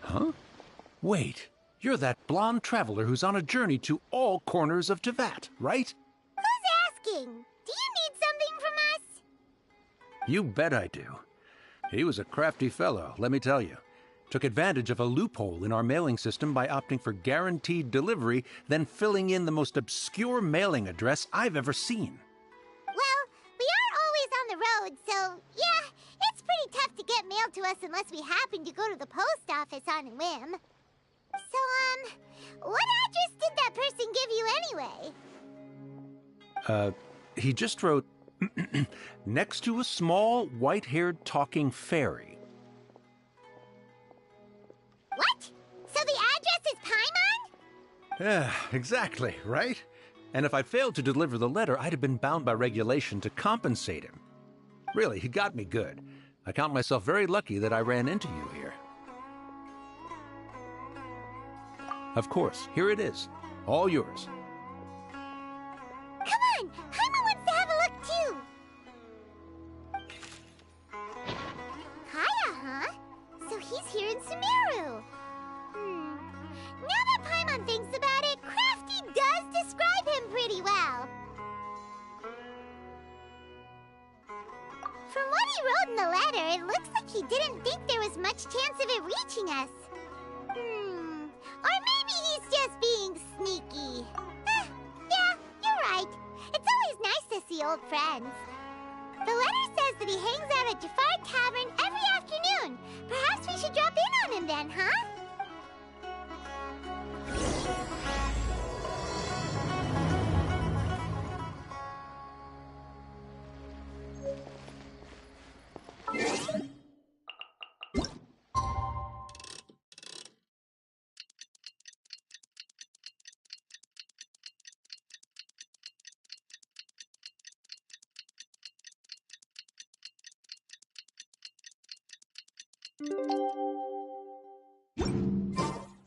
Huh? Wait, you're that blonde traveler who's on a journey to all corners of Teyvat, right? Who's asking? Do you need something from us? You bet I do. He was a crafty fellow, let me tell you. Took advantage of a loophole in our mailing system by opting for guaranteed delivery, then filling in the most obscure mailing address I've ever seen. Well, we are always on the road, so yeah, it's pretty tough to get mail to us unless we happen to go to the post office on a whim. So, what address did that person give you anyway? He just wrote, next to a small, white-haired talking fairy. What? So the address is Paimon? Yeah, exactly, right? And if I'd failed to deliver the letter, I'd have been bound by regulation to compensate him. Really, he got me good. I count myself very lucky that I ran into you here. Of course, here it is. All yours. Come on! Paimon wants to have a look too! Kaya, huh? So he's here in Sumeru. Now that Paimon thinks about it, Crafty does describe him pretty well. From what he wrote in the letter, it looks like he didn't think there was much chance of it reaching us. Or maybe he's just being sneaky. Yeah, you're right. It's always nice to see old friends. The letter says that he hangs out at Jafar Tavern every afternoon. Perhaps we should drop in on him then, huh?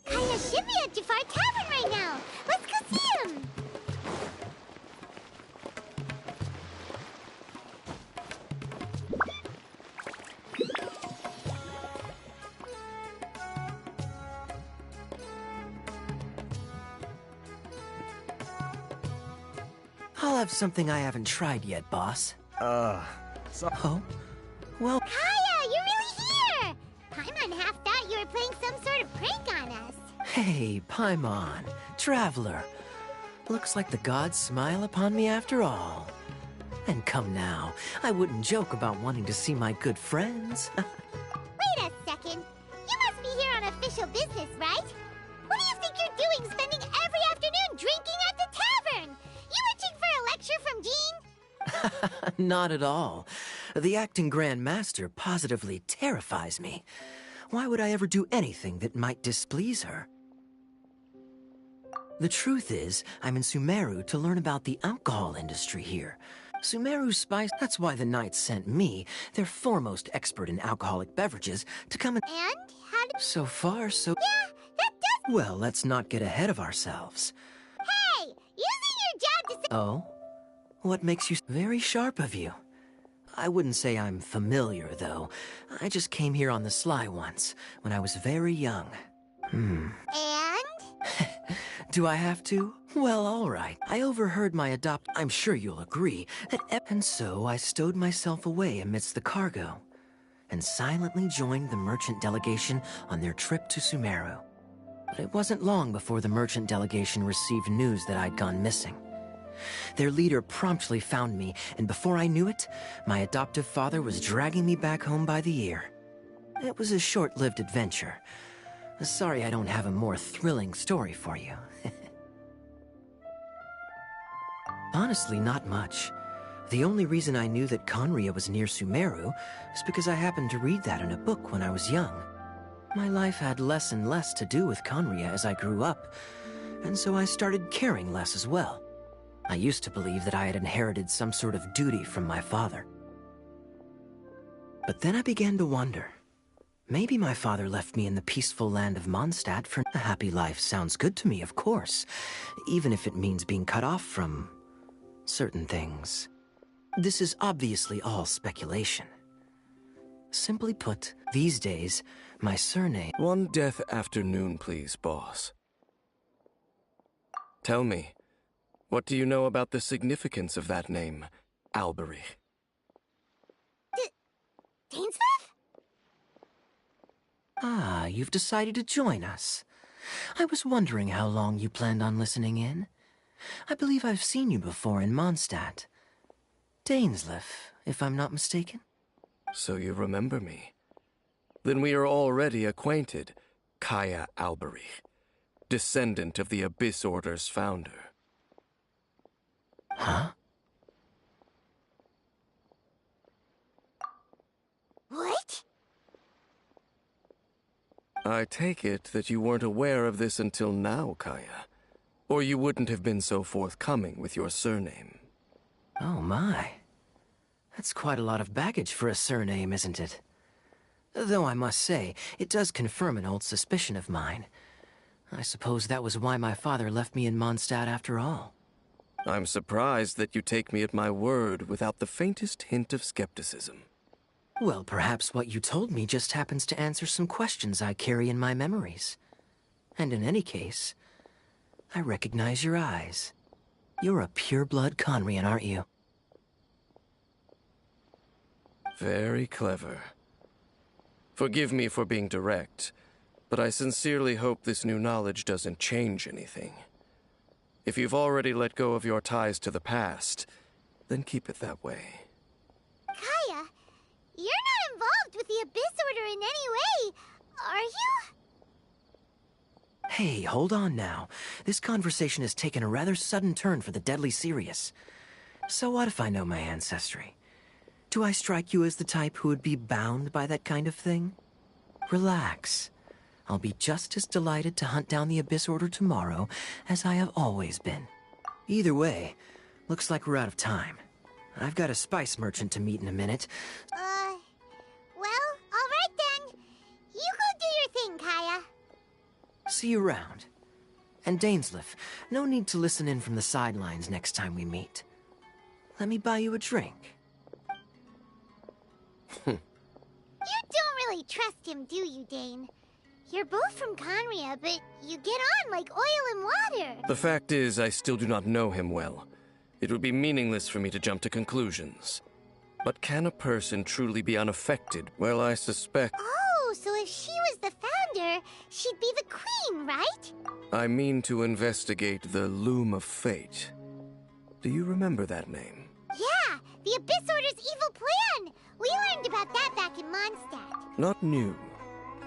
Kaya should be at Jafar Tavern right now. Let's go see him. I'll have something I haven't tried yet, boss. Oh? Well... Kaya, you're really here! Paimon half thought you were playing some sort of prank on us. Hey, Paimon, traveler. Looks like the gods smile upon me after all. And come now, I wouldn't joke about wanting to see my good friends. Wait a second. You must be here on official business, right? What do you think you're doing spending every afternoon drinking at the tavern? You itching for a lecture from Jean? Not at all. The acting Grand Master positively terrifies me. Why would I ever do anything that might displease her? The truth is, I'm in Sumeru to learn about the alcohol industry here. Sumeru's spice, that's why the Knights sent me, their foremost expert in alcoholic beverages, to come and... And? How did... So far, so... Yeah, that does... Well, let's not get ahead of ourselves. Hey! Using your job to say... Oh? What makes you... Very sharp of you. I wouldn't say I'm familiar, though. I just came here on the sly once, when I was very young. And? Do I have to? Well, all right. I overheard my I'm sure you'll agree that and so I stowed myself away amidst the cargo and silently joined the merchant delegation on their trip to Sumeru. But it wasn't long before the merchant delegation received news that I'd gone missing. Their leader promptly found me, and before I knew it, my adoptive father was dragging me back home by the ear. It was a short-lived adventure. Sorry I don't have a more thrilling story for you. Honestly, not much. The only reason I knew that Conria was near Sumeru is because I happened to read that in a book when I was young. My life had less and less to do with Conria as I grew up, and so I started caring less as well. I used to believe that I had inherited some sort of duty from my father. But then I began to wonder. Maybe my father left me in the peaceful land of Mondstadt for a happy life. Sounds good to me, of course, even if it means being cut off from certain things. This is obviously all speculation. Simply put, these days, my surname... One death afternoon, please, boss. Tell me, what do you know about the significance of that name, Alberich? Dainsleif? Ah, you've decided to join us. I was wondering how long you planned on listening in. I believe I've seen you before in Mondstadt. Dainsleif, if I'm not mistaken. So you remember me. Then we are already acquainted, Kaya Alberich, descendant of the Abyss Order's founder. Huh? What? I take it that you weren't aware of this until now, Kaya. Or you wouldn't have been so forthcoming with your surname. Oh my. That's quite a lot of baggage for a surname, isn't it? Though I must say, it does confirm an old suspicion of mine. I suppose that was why my father left me in Mondstadt after all. I'm surprised that you take me at my word without the faintest hint of skepticism. Well, perhaps what you told me just happens to answer some questions I carry in my memories. And in any case, I recognize your eyes. You're a pure-blood Conrian, aren't you? Very clever. Forgive me for being direct, but I sincerely hope this new knowledge doesn't change anything. If you've already let go of your ties to the past, then keep it that way. Kaya, you're not involved with the Abyss Order in any way, are you? Hey, hold on now. This conversation has taken a rather sudden turn for the deadly serious. So what if I know my ancestry? Do I strike you as the type who would be bound by that kind of thing? Relax. I'll be just as delighted to hunt down the Abyss Order tomorrow as I have always been. Either way, looks like we're out of time. I've got a spice merchant to meet in a minute. Well, all right then. You go do your thing, Kaya. See you around. And Dainsleif, no need to listen in from the sidelines next time we meet. Let me buy you a drink. You don't really trust him, do you, Dane? You're both from Conria, but you get on like oil and water. The fact is, I still do not know him well. It would be meaningless for me to jump to conclusions. But can a person truly be unaffected? Well, I suspect... Oh, so if she was the founder, she'd be the queen, right? I mean to investigate the Loom of Fate. Do you remember that name? Yeah, the Abyss Order's evil plan. We learned about that back in Mondstadt. Not new.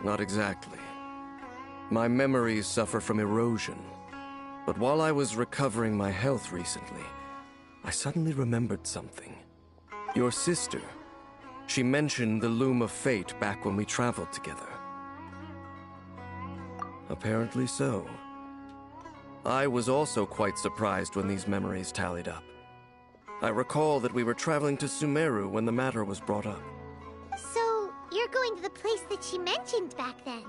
Not exactly. My memories suffer from erosion. But while I was recovering my health recently, I suddenly remembered something. Your sister. She mentioned the Loom of Fate back when we traveled together. Apparently so. I was also quite surprised when these memories tallied up. I recall that we were traveling to Sumeru when the matter was brought up. So, you're going to the place that she mentioned back then?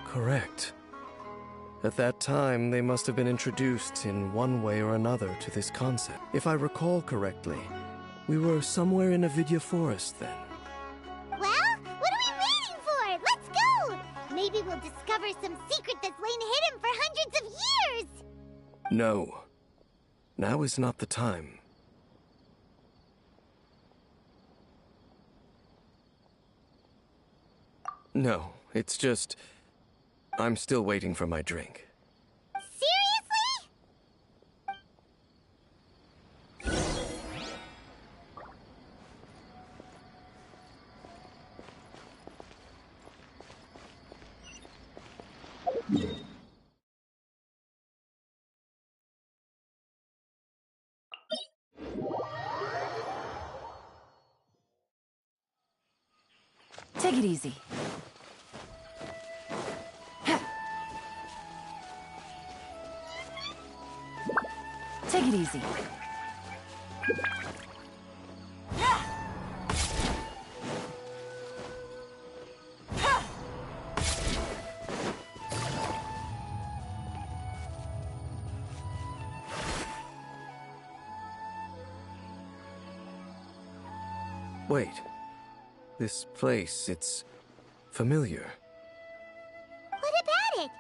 Correct. At that time, they must have been introduced in one way or another to this concept. If I recall correctly, we were somewhere in Avidya Forest then. Well, what are we waiting for? Let's go! Maybe we'll discover some secret that's lain hidden for hundreds of years! No. Now is not the time. No, It's just... I'm still waiting for my drink. Seriously? Take it easy. Take it easy. Wait. This place, it's familiar. What about it?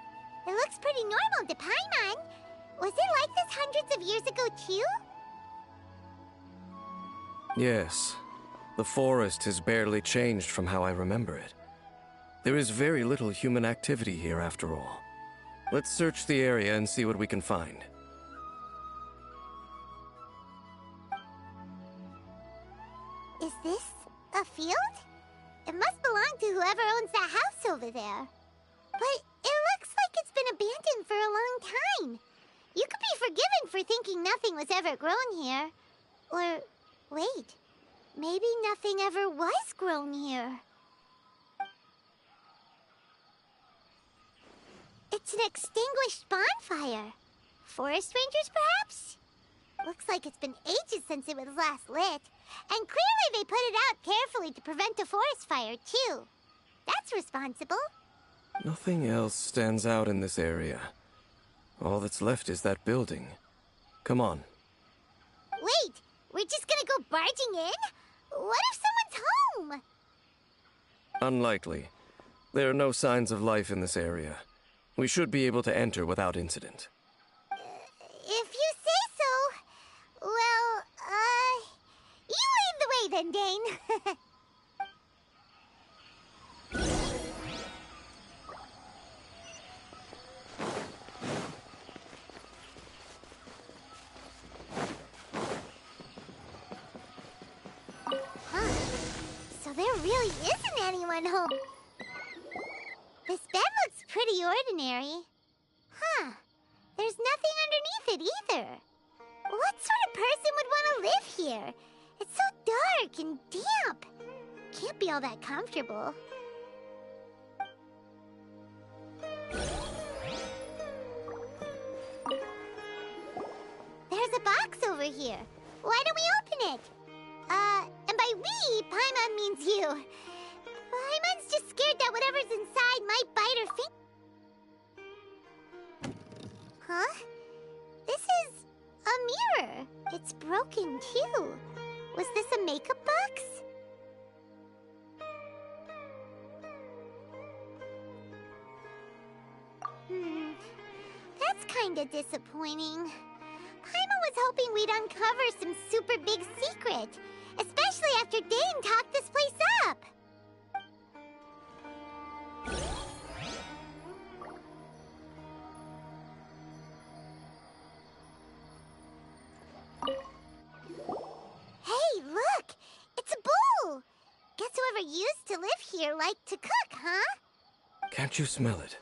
It looks pretty normal to Paimon. Was it like this hundreds of years ago, too? Yes. The forest has barely changed from how I remember it. There is very little human activity here after all. Let's search the area and see what we can find. Is this a field? It must belong to whoever owns that house over there. But it looks like it's been abandoned for a long time. You could be forgiven for thinking nothing was ever grown here. Or, wait, maybe nothing ever was grown here. It's an extinguished bonfire. Forest rangers, perhaps? Looks like it's been ages since it was last lit. And clearly they put it out carefully to prevent a forest fire, too. That's responsible. Nothing else stands out in this area. All that's left is that building. Come on. Wait, we're just gonna go barging in? What if someone's home? Unlikely. There are no signs of life in this area. We should be able to enter without incident. If you say so. Well, you lead the way then, Dane. Huh. So there really isn't anyone home. This bed looks pretty ordinary. Huh. There's nothing underneath it either. What sort of person would want to live here? It's so dark and damp. Can't be all that comfortable. There's a box over here. Why don't we open it? And by we, Paimon means you. Paimon's just scared that whatever's inside might bite her feet. Huh? This is a mirror. It's broken, too. Was this a makeup box? That's kinda disappointing. Paimon was hoping we'd uncover some super big secret, especially after Dane talked this place up. Hey, look! It's a bowl! Guess whoever used to live here liked to cook, huh? Can't you smell it?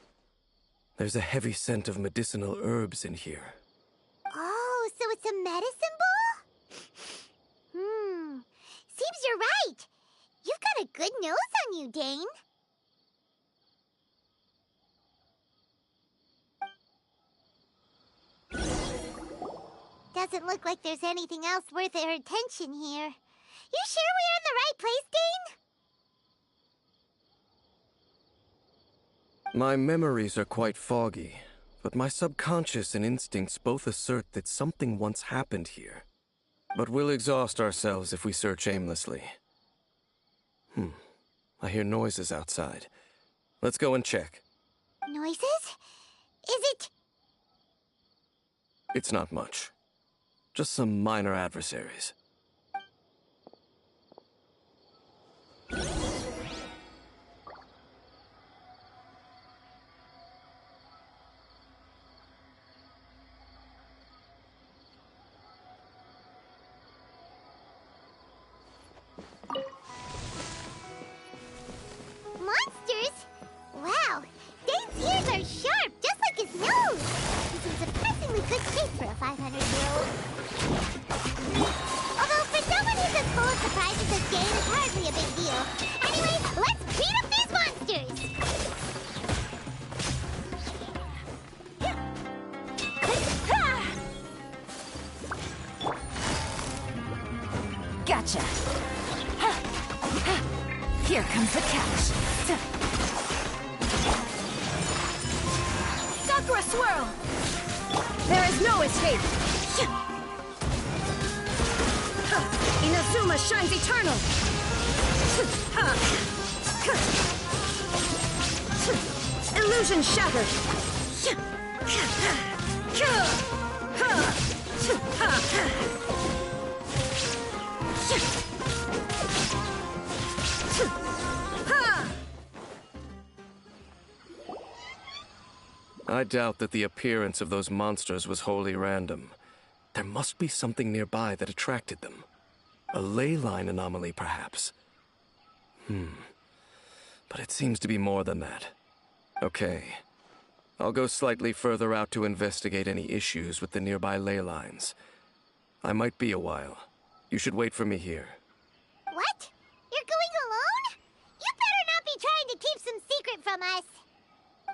There's a heavy scent of medicinal herbs in here. Oh, so it's a medicine bowl? Seems you're right. You've got a good nose on you, Dane. Doesn't look like there's anything else worth our attention here. You sure we're in the right place, Dane? My memories are quite foggy, but my subconscious and instincts both assert that something once happened here. But we'll exhaust ourselves if we search aimlessly. I hear noises outside. Let's go and check. Noises? Is it... It's not much. Just some minor adversaries. Chakra swirl! There is no escape! Inazuma shines eternal! Illusion shattered! I doubt that the appearance of those monsters was wholly random. There must be something nearby that attracted them. A ley line anomaly, perhaps. But it seems to be more than that. Okay. I'll go slightly further out to investigate any issues with the nearby ley lines. I might be a while. You should wait for me here. What? You're going alone? You better not be trying to keep some secret from us.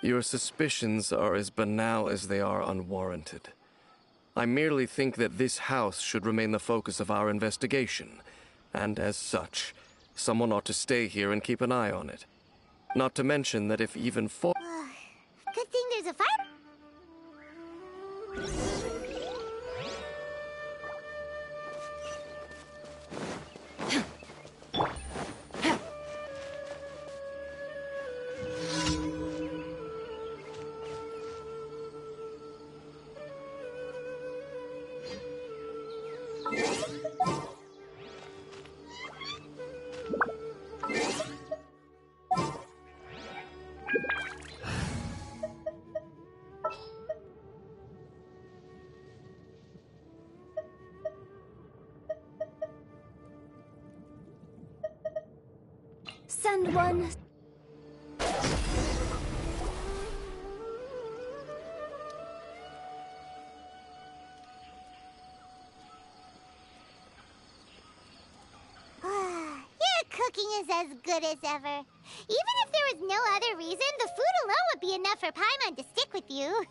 Your suspicions are as banal as they are unwarranted. I merely think that this house should remain the focus of our investigation, and as such, someone ought to stay here and keep an eye on it. Not to mention that if even for... Good thing there's a fire. Send one. Your cooking is as good as ever. Even if there was no other reason, the food alone would be enough for Paimon to stick with you.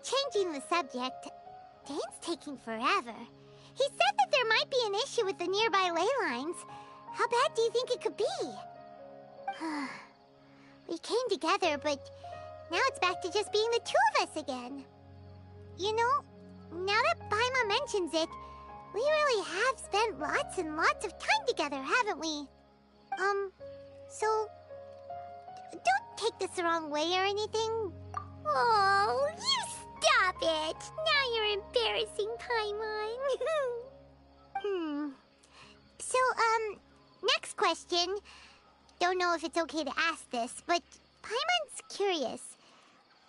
Changing the subject, Dane's taking forever. He said that there might be an issue with the nearby ley lines. How bad do you think it could be? We came together, but now it's back to just being the two of us again. You know, now that Paimon mentions it, we really have spent lots and lots of time together, haven't we? So, don't take this the wrong way or anything. Oh, you stop it! Now you're embarrassing, Paimon. So, next question. Don't know if it's okay to ask this, but Paimon's curious.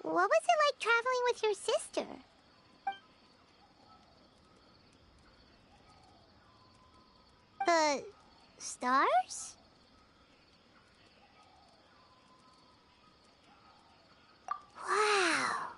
What was it like traveling with your sister? The stars? Wow.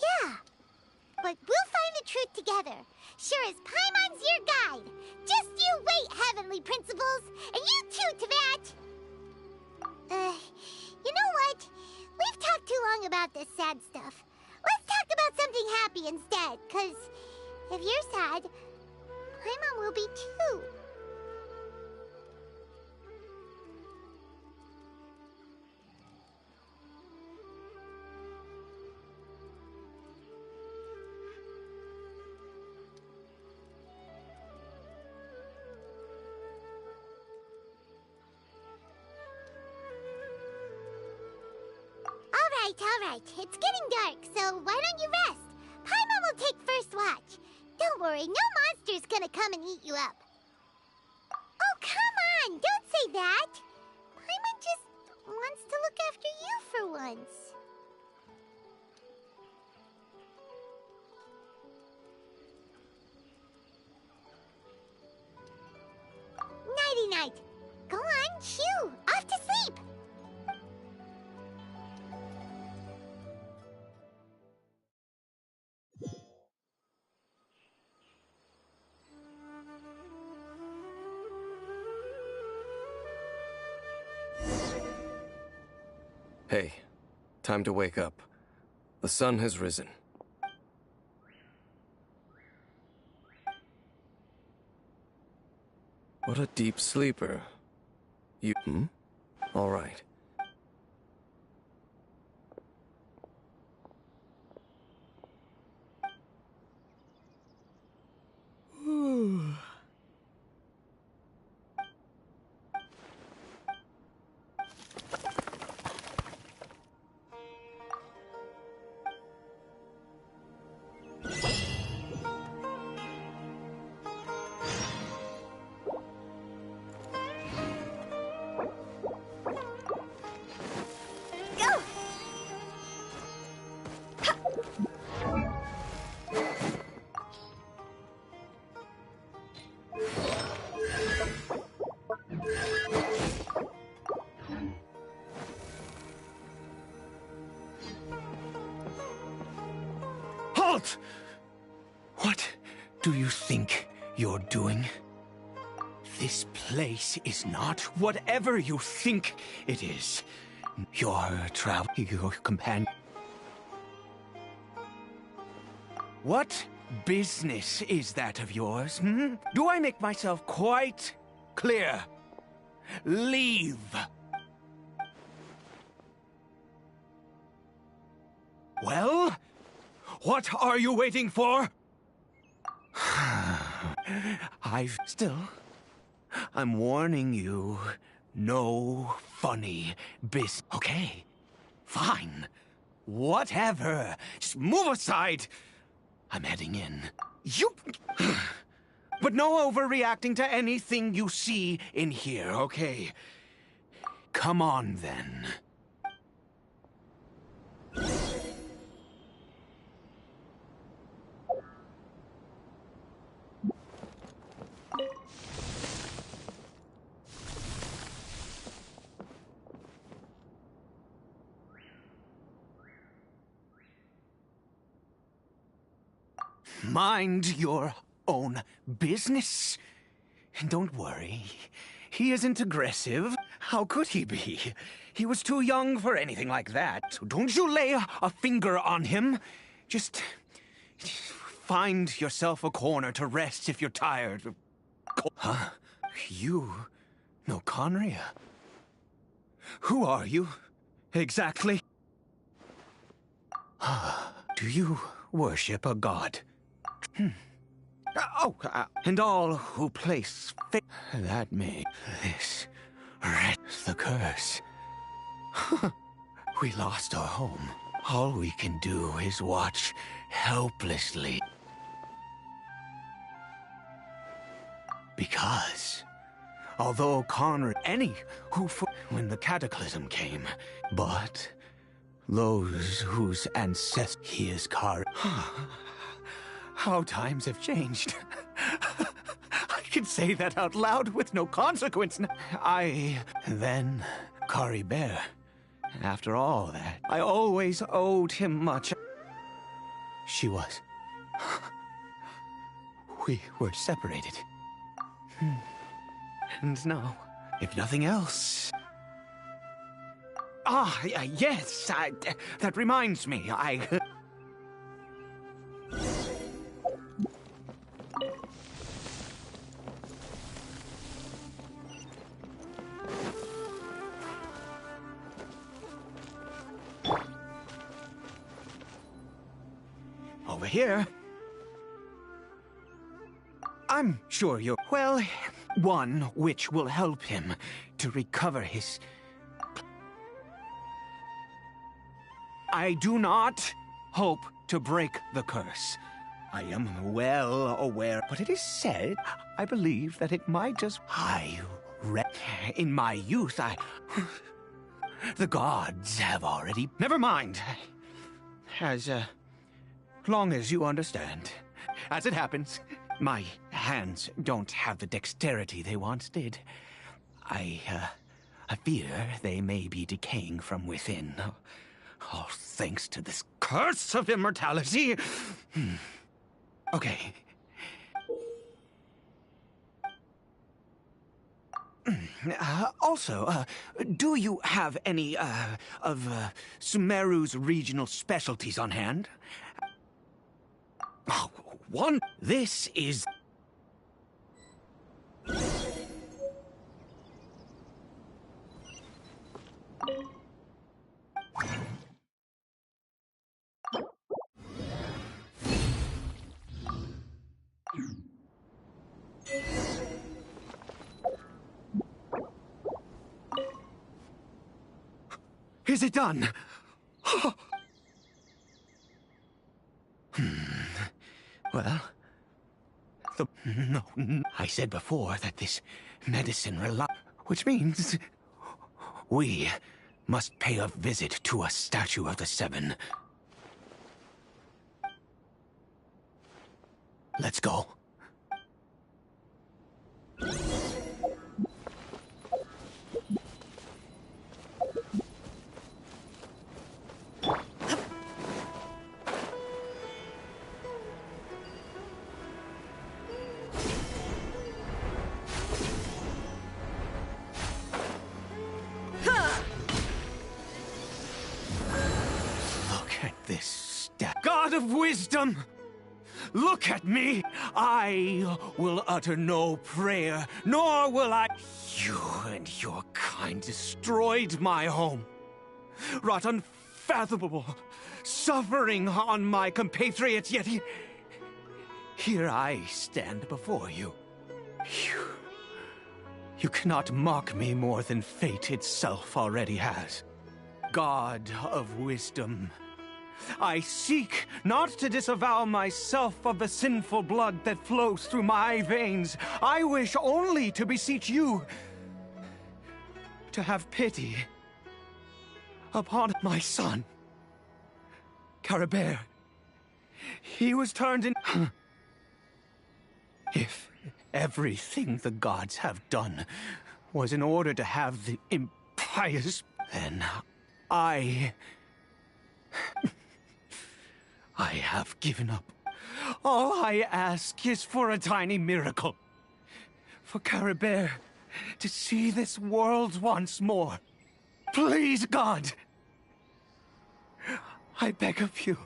Yeah, but we'll find the truth together. Sure as Paimon's your guide. Just you wait, Heavenly Principles, and you too, Teyvat. You know what? We've talked too long about this sad stuff. Let's talk about something happy instead, 'cause if you're sad, Paimon will be too. all right. It's getting dark, so why don't you rest? Paimon will take first watch. Don't worry, no monster's gonna come and eat you up. Oh, come on! Don't say that! Paimon just wants to look after you for once. Nighty-night. Go on, chew. Off to sleep. Hey, time to wake up. The sun has risen. What a deep sleeper. You... All right. Halt! What do you think you're doing? This place is not whatever you think it is. Your companion. What business is that of yours? Do I make myself quite clear? Leave. Well, what are you waiting for? I'm warning you, no funny Okay, fine. Whatever. Just move aside. I'm heading in. But no overreacting to anything you see in here, okay? Come on, then. Mind your own business. Don't worry. He isn't aggressive. How could he be? He was too young for anything like that. So don't you lay a finger on him. Just find yourself a corner to rest if you're tired. Huh? You? No, Conria? Who are you? Exactly? Do you worship a god? And all who place faith that made this the curse. We lost our home. All we can do is watch helplessly. Because, although Conrad, when the cataclysm came, but those whose ancestors he is How times have changed. I can say that out loud with no consequence. Then, Kari Bear. After all that, I always owed him much. She was. We were separated. And now, if nothing else... Yes, that reminds me, Over here. I'm sure you're... Well, one which will help him to recover his... I do not hope to break the curse. I am well aware, but it is said, I believe that it might just... In my youth, the gods have already... Never mind. As long as you understand. As it happens, my hands don't have the dexterity they once did. I fear they may be decaying from within. All thanks to this curse of immortality. Okay. Also, do you have any, of Sumeru's regional specialties on hand? Oh, one. This is... Is it done? Well, no, I said before that this medicine which means we must pay a visit to a statue of the Seven. Let's go. God of wisdom, look at me. I will utter no prayer, nor will I... You and your kind destroyed my home, wrought unfathomable suffering on my compatriots, yet here I stand before you. You cannot mock me more than fate itself already has. God of wisdom, I seek not to disavow myself of the sinful blood that flows through my veins. I wish only to beseech you to have pity upon my son, Caribert. He was turned in... If everything the gods have done was in order to have the impious, then I have given up. All I ask is for a tiny miracle. For Caribert to see this world once more. Please, God. I beg of you.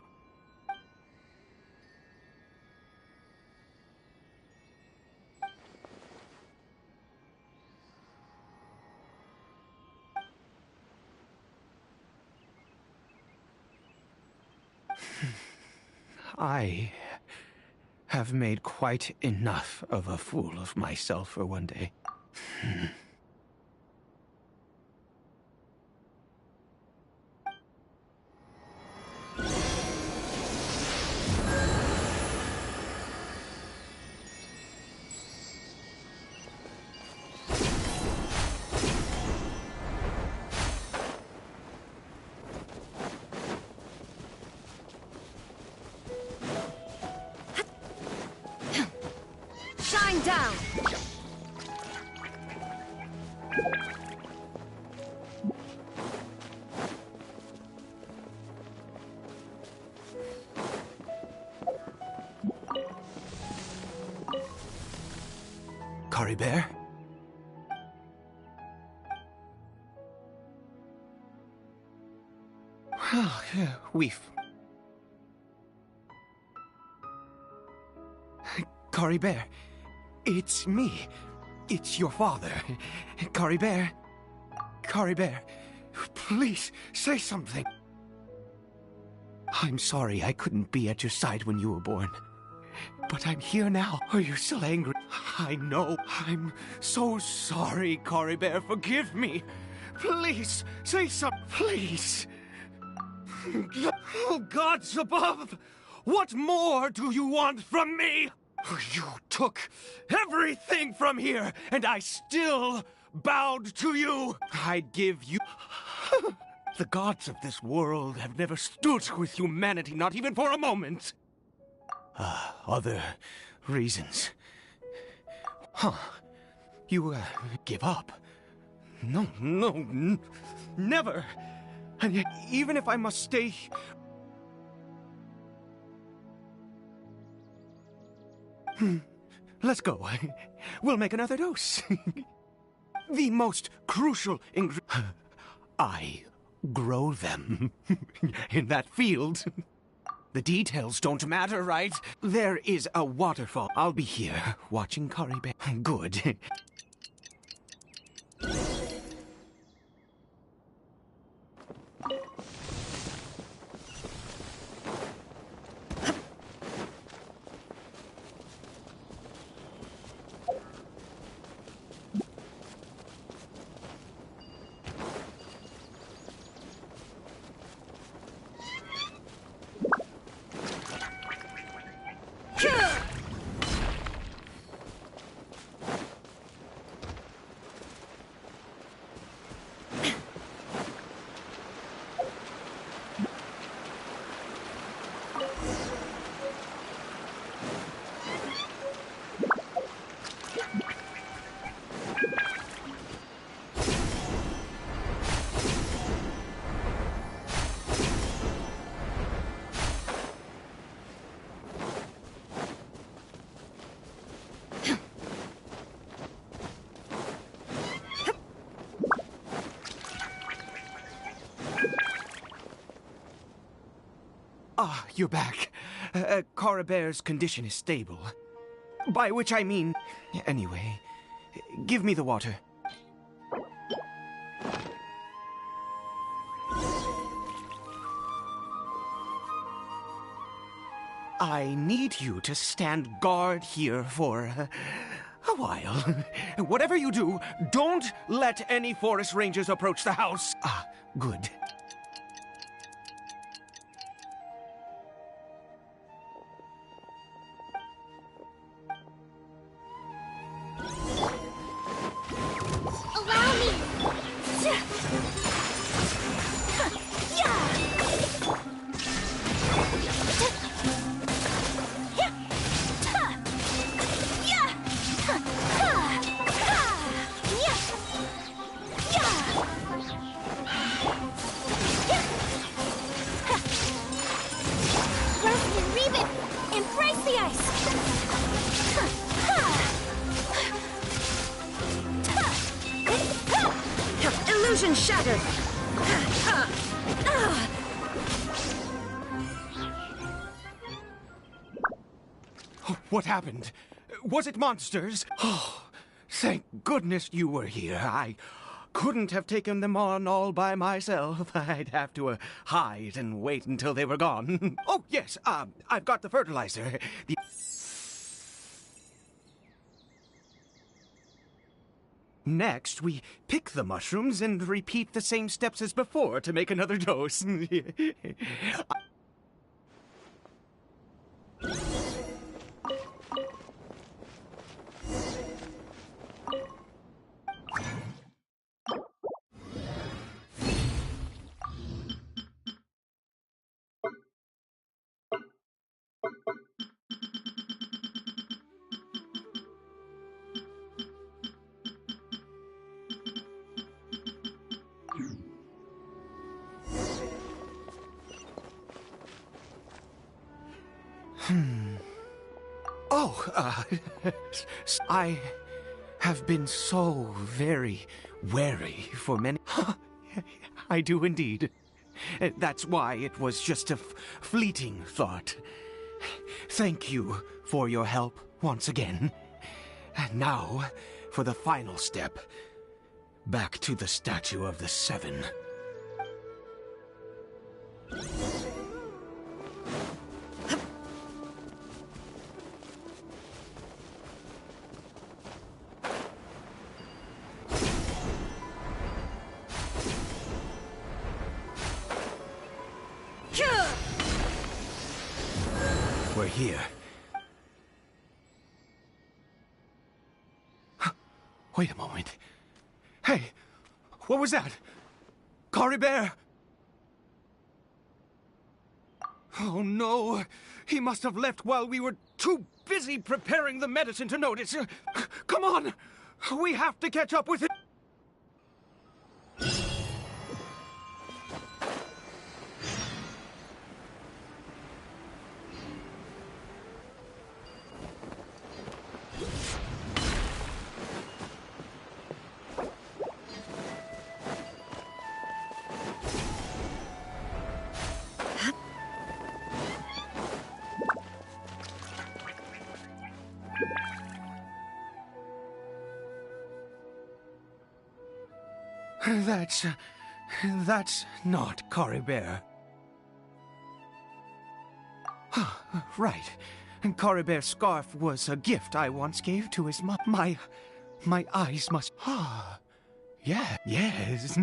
I have made quite enough of a fool of myself for one day. Shine down! Caribert? Well, we've... Caribert, it's me. It's your father. Caribert. Caribert, please, say something. I'm sorry I couldn't be at your side when you were born. But I'm here now. Are you still angry? I know. I'm so sorry, Caribert. Forgive me. Please, say something. Please. Oh, gods above! What more do you want from me? You took everything from here, and I still bowed to you. I'd give you... The gods of this world have never stood with humanity, not even for a moment. Other reasons. Huh. You, give up? No, never. And yet, even if I must stay... Let's go. We'll make another dose. The most crucial ingredient... I grow them in that field. The details don't matter, right? There is a waterfall. I'll be here, watching Karibe. Good. Ah, you're back. Coribere's condition is stable. By which I mean... Anyway, give me the water. I need you to stand guard here for a while. Whatever you do, don't let any forest rangers approach the house. Ah, good. Illusion shattered! What happened? Was it monsters? Oh, thank goodness you were here. I couldn't have taken them on all by myself. I'd have to hide and wait until they were gone. Oh, yes, I've got the fertilizer. Next, we pick the mushrooms and repeat the same steps as before to make another dose. Oh, I have been so very wary for many... I do indeed. That's why it was just a fleeting thought. Thank you for your help once again. And now, for the final step. Back to the Statue of the Seven. we're here. Wait a moment. Hey, what was that? Cory Bear! Oh no! He must have left while we were too busy preparing the medicine to notice. Come on! We have to catch up with him! That's not Cory Bear. Right. Cory Bear's scarf was a gift I once gave to his mom. My eyes must... Yeah, yes.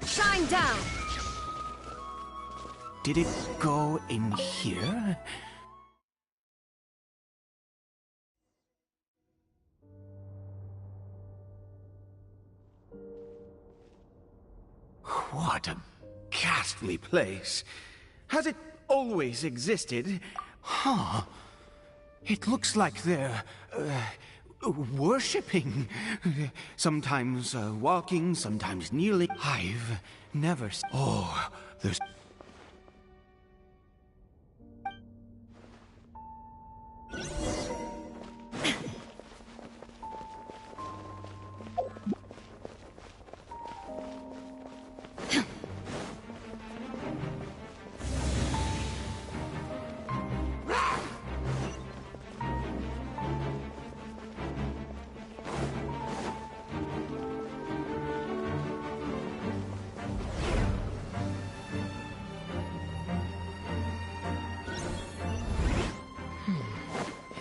Shine down! Did it go in here? What a ghastly place. Has it always existed? Huh. It looks like they're, worshipping. Sometimes walking, sometimes kneeling. I've never... Oh, there's...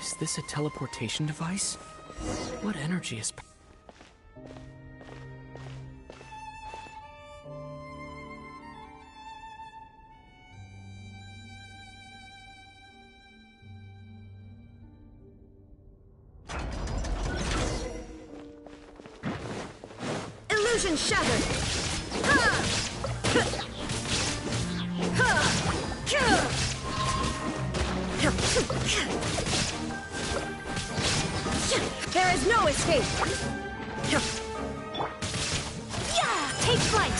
Is this a teleportation device? What energy is... Illusion shattered! Ha! There is no escape! Yeah! Take flight!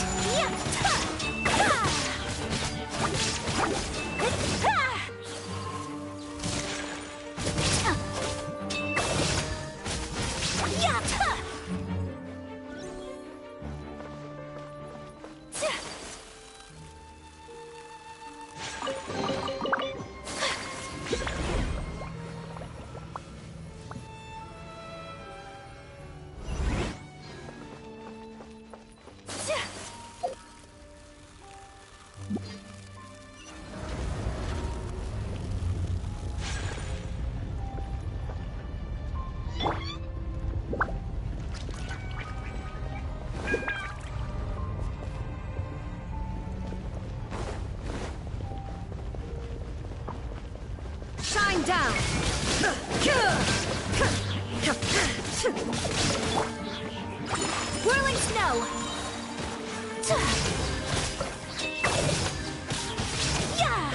Shine down! Whirling snow! Yeah! Yeah!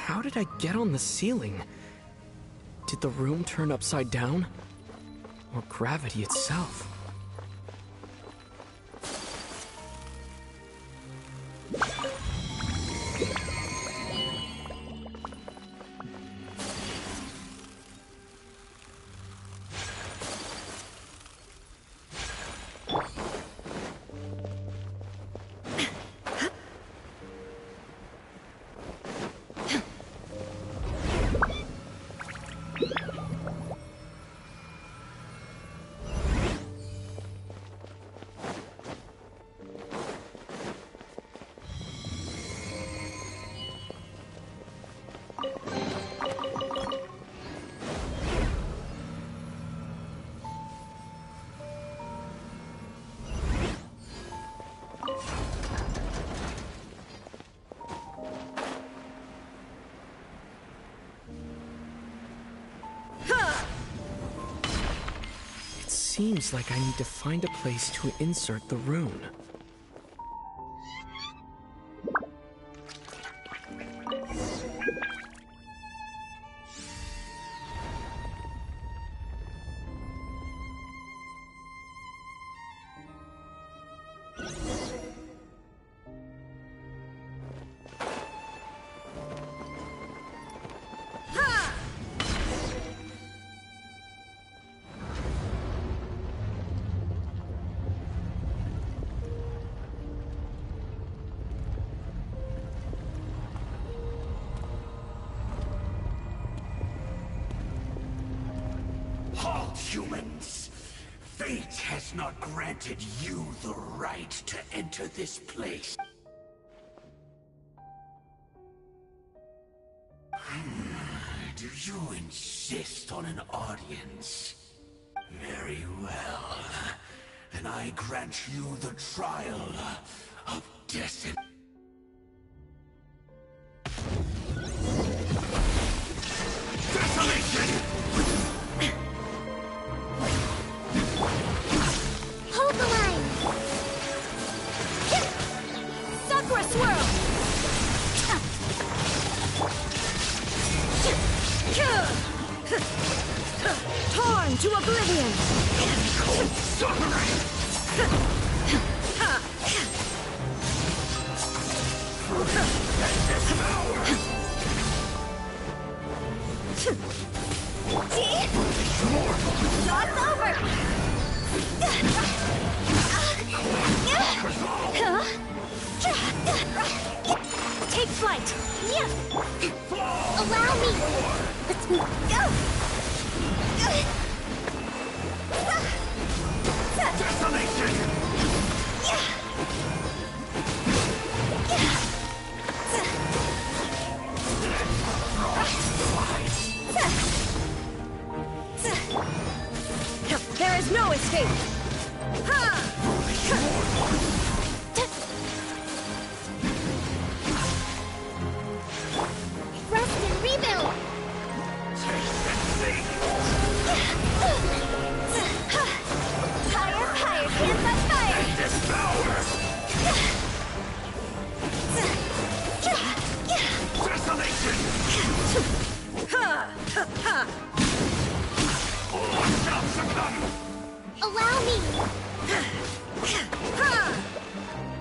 How did I get on the ceiling? Did the room turn upside down? Or gravity itself? Seems like I need to find a place to insert the rune. Halt, humans! Fate has not granted you the right to enter this place. Do you insist on an audience? Very well. Then I grant you the trial of destiny. Desolation! Hold the line! Sakura swirl! Torn to oblivion! Cold suffering! Lost over! Take flight! Allow me! Let's move. Desolation! There is no escape! Rest and rebuild! Higher, higher, hands on fire! Desolation! Allow me!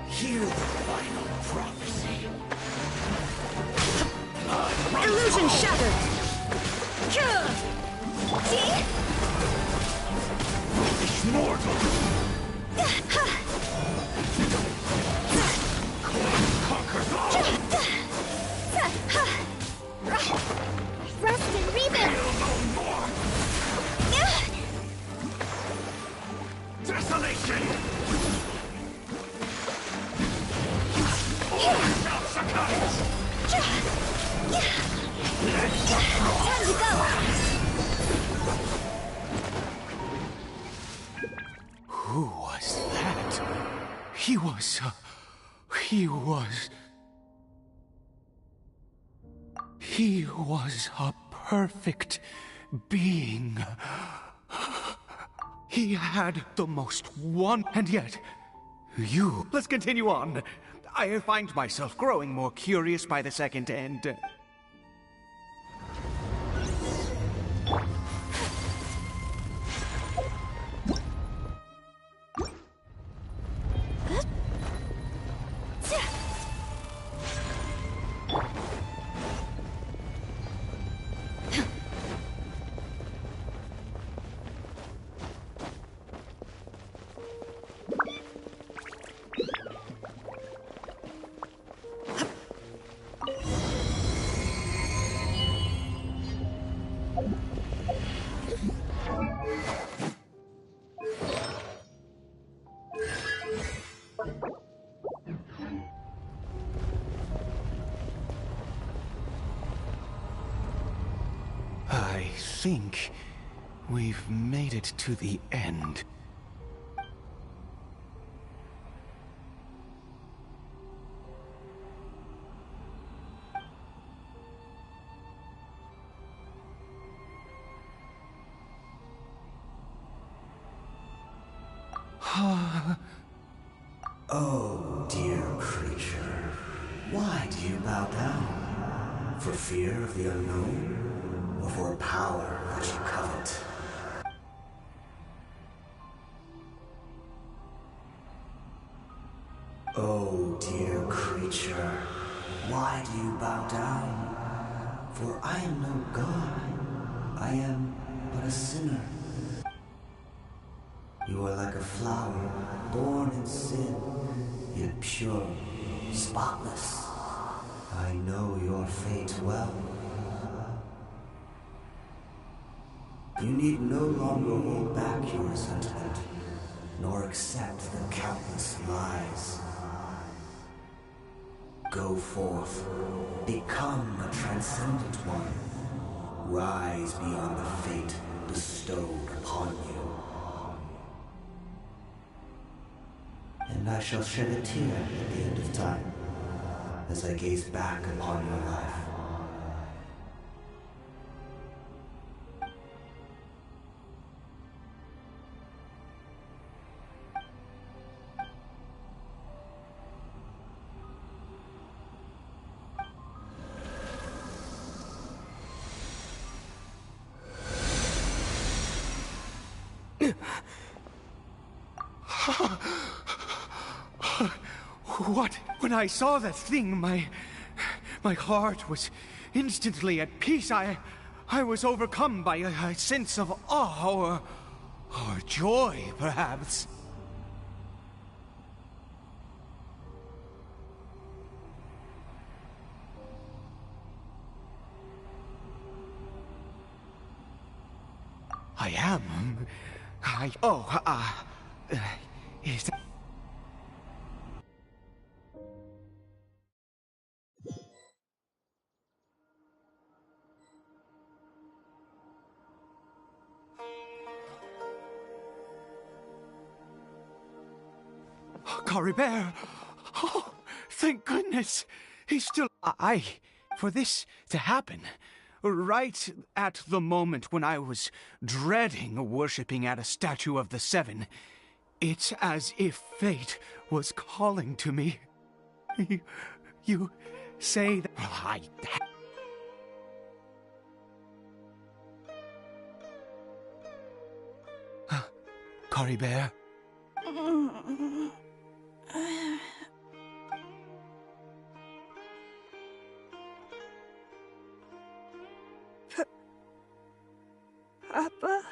Hear the final prophecy. Illusion shattered! It's mortal! Conquers all! Rest and rebuild! Feel no more! Desolation! All shall succumb! Time to go! Who was that? He was a perfect being. He had the most one, and yet, you. Let's continue on. I find myself growing more curious by the second, and I think we've made it to the end. Oh, dear creature, why do you bow down? For fear of the unknown? Or for a power that you covet? Oh, dear creature, why do you bow down? For I am no god. I am but a sinner. You are like a flower, born in sin, yet pure, spotless. I know your fate well. You need no longer hold back your resentment, nor accept the countless lies. Go forth, become a transcendent one. Rise beyond the fate bestowed upon you. And I shall shed a tear at the end of time, as I gaze back upon your life. What? When I saw that thing, my heart was instantly at peace. I was overcome by a sense of awe or joy, perhaps. I am. Is that... Cory Bear! Oh, thank goodness! He's still... For this to happen, right at the moment when I was dreading worshipping at a statue of the Seven, it's as if fate was calling to me. You say that... Cory Bear? Papa?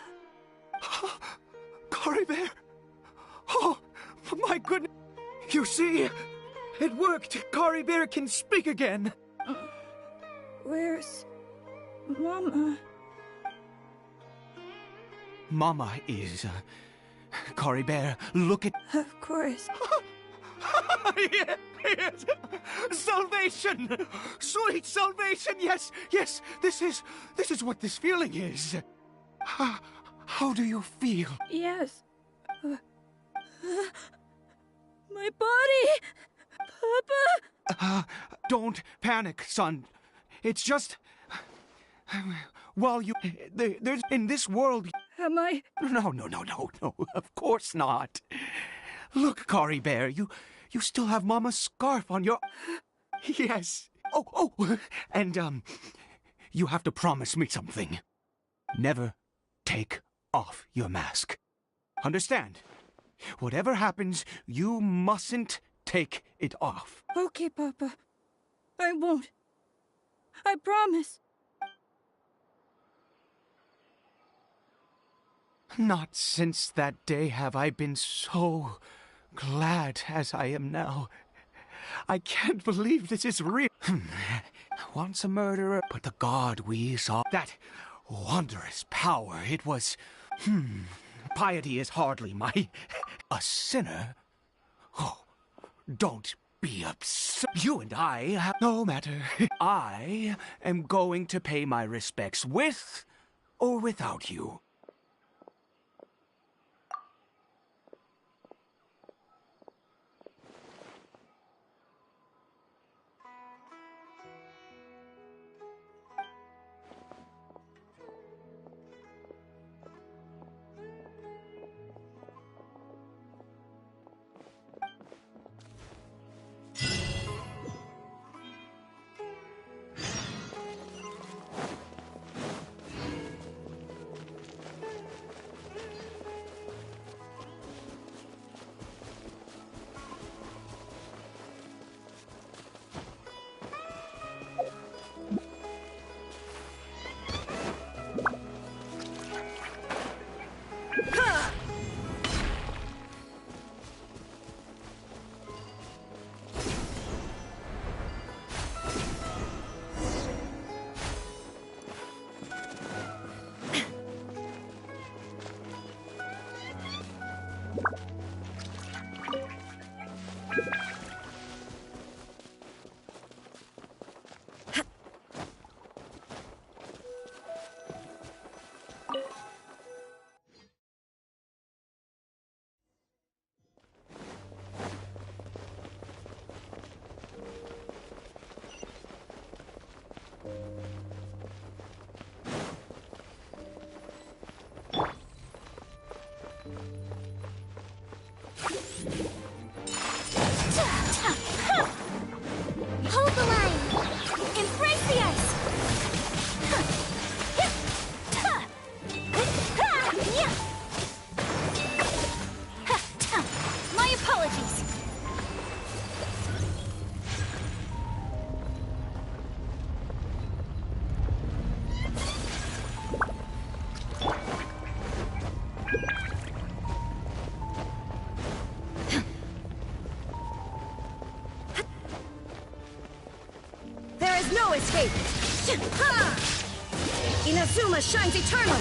Cory Bear? Oh, my goodness! You see? It worked! Cory Bear can speak again! Where's Mama? Mama is... Cory Bear, look at... Of course. Yes! Salvation! Sweet salvation! Yes, yes! This is what this feeling is. How do you feel? Yes. My body! Papa! Don't panic, son. It's just... While you... There's... In this world... Am I... No. Of course not. Look, Cory Bear, you still have Mama's scarf on your... Yes. Oh. And, you have to promise me something. Never take off your mask. Understand? Whatever happens, you mustn't take it off. Okay, Papa. I won't. I promise. Not since that day have I been so glad as I am now. I can't believe this is real. Once a murderer, but the god we saw, that wondrous power, it was... Piety is hardly my... A sinner? Oh, don't be upset. You and I have no matter. I am going to pay my respects with or without you. Hold the line! Embrace the ice! My apologies! There is no escape! Ha! Inazuma shines eternal!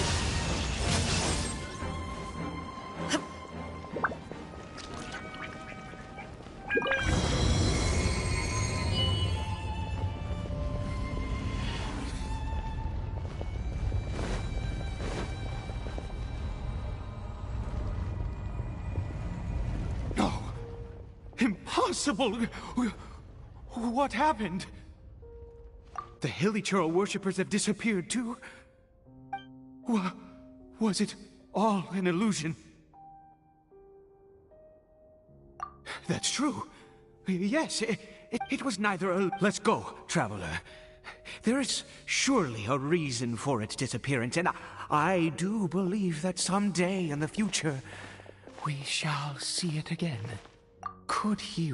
No. Impossible! What happened? The Hilichurl worshippers have disappeared too? Was it all an illusion? That's true. Yes, it was neither a... Let's go, traveler. There is surely a reason for its disappearance, and I do believe that someday in the future, we shall see it again. Could he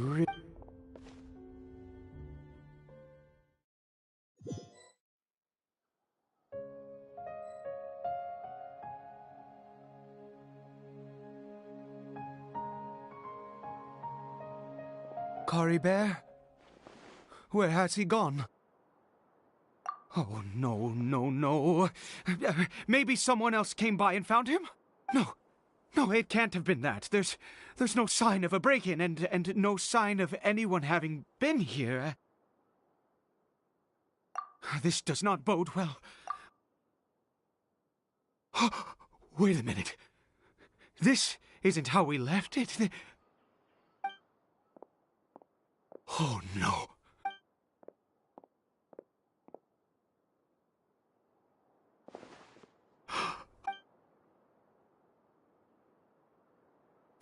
Cory Bear? Where has he gone? Oh, no. Maybe someone else came by and found him? No, it can't have been that. There's no sign of a break-in and no sign of anyone having been here. This does not bode well. Wait a minute. This isn't how we left it. Oh, no.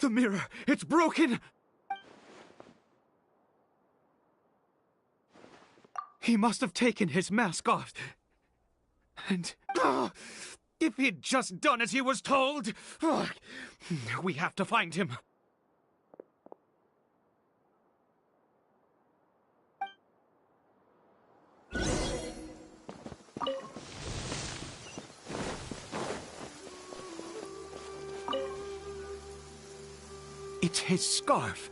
The mirror! It's broken! He must have taken his mask off. And... if he'd just done as he was told! We have to find him. It's his scarf.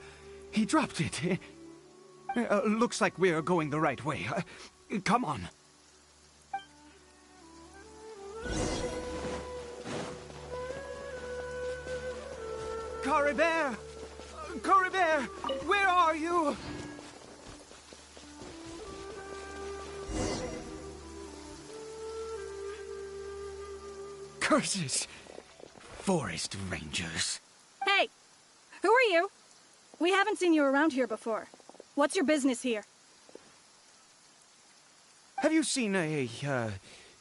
He dropped it. Looks like we're going the right way. Come on. Cory Bear! Cory Bear! Where are you? Curses! Forest rangers. Hey! Who are you? We haven't seen you around here before. What's your business here? Have you seen a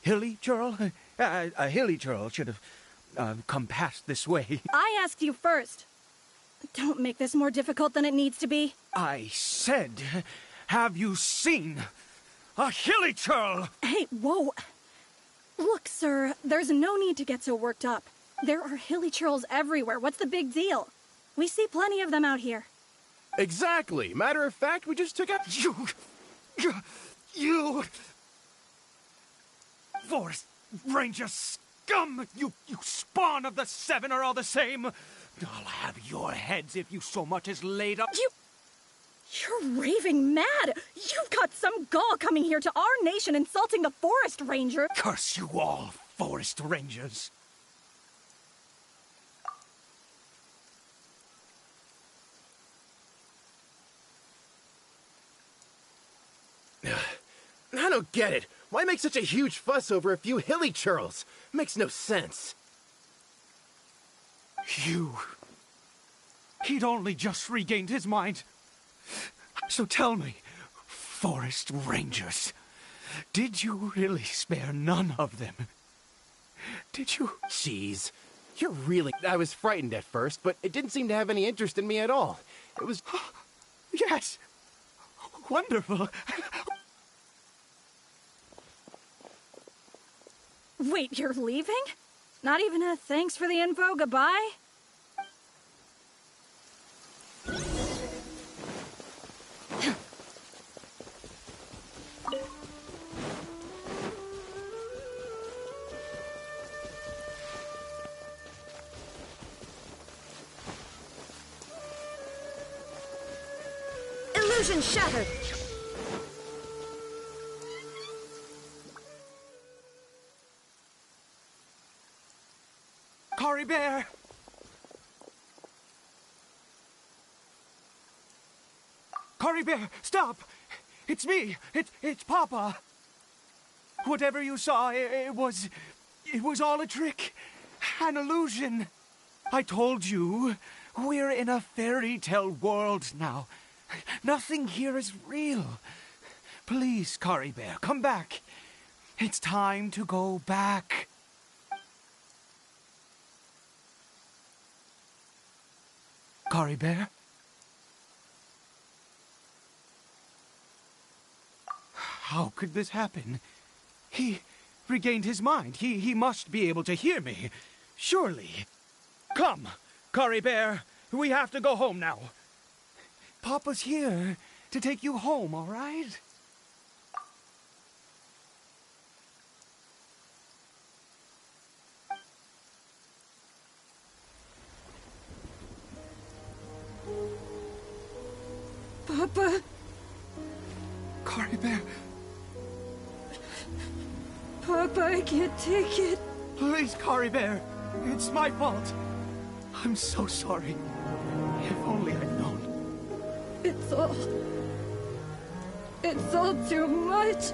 hilly churl? A hilly churl should have come past this way. I asked you first. Don't make this more difficult than it needs to be. I said, have you seen a hilly churl? Hey, whoa. Look, sir, there's no need to get so worked up. There are hilly churls everywhere. What's the big deal? We see plenty of them out here. Exactly. Matter of fact, we just took out... You... Forest Ranger scum! You spawn of the Seven are all the same! I'll have your heads if you so much as laid up... You're raving mad! You've got some gall coming here to our nation insulting the Forest Ranger! Curse you all, Forest Rangers! I don't get it. Why make such a huge fuss over a few hilly churls? Makes no sense. He'd only just regained his mind. So tell me, Forest Rangers, did you really spare none of them? Did you? Jeez. You're really... I was frightened at first, but it didn't seem to have any interest in me at all. It was... Yes. Wonderful. Wait, you're leaving? Not even a thanks for the info, goodbye? Illusion shattered. Cory Bear! Cory Bear, stop! It's me! It's Papa! Whatever you saw, it was all a trick. An illusion. I told you, we're in a fairy tale world now. Nothing here is real. Please, Cory Bear, come back. It's time to go back. Cory Bear? How could this happen? He regained his mind. He must be able to hear me. Surely. Come, Cory Bear. We have to go home now. Papa's here to take you home, all right? Papa? Cory Bear. Papa, I can't take it. Please, Cory Bear. It's my fault. I'm so sorry. If only I'd known. It's all too much.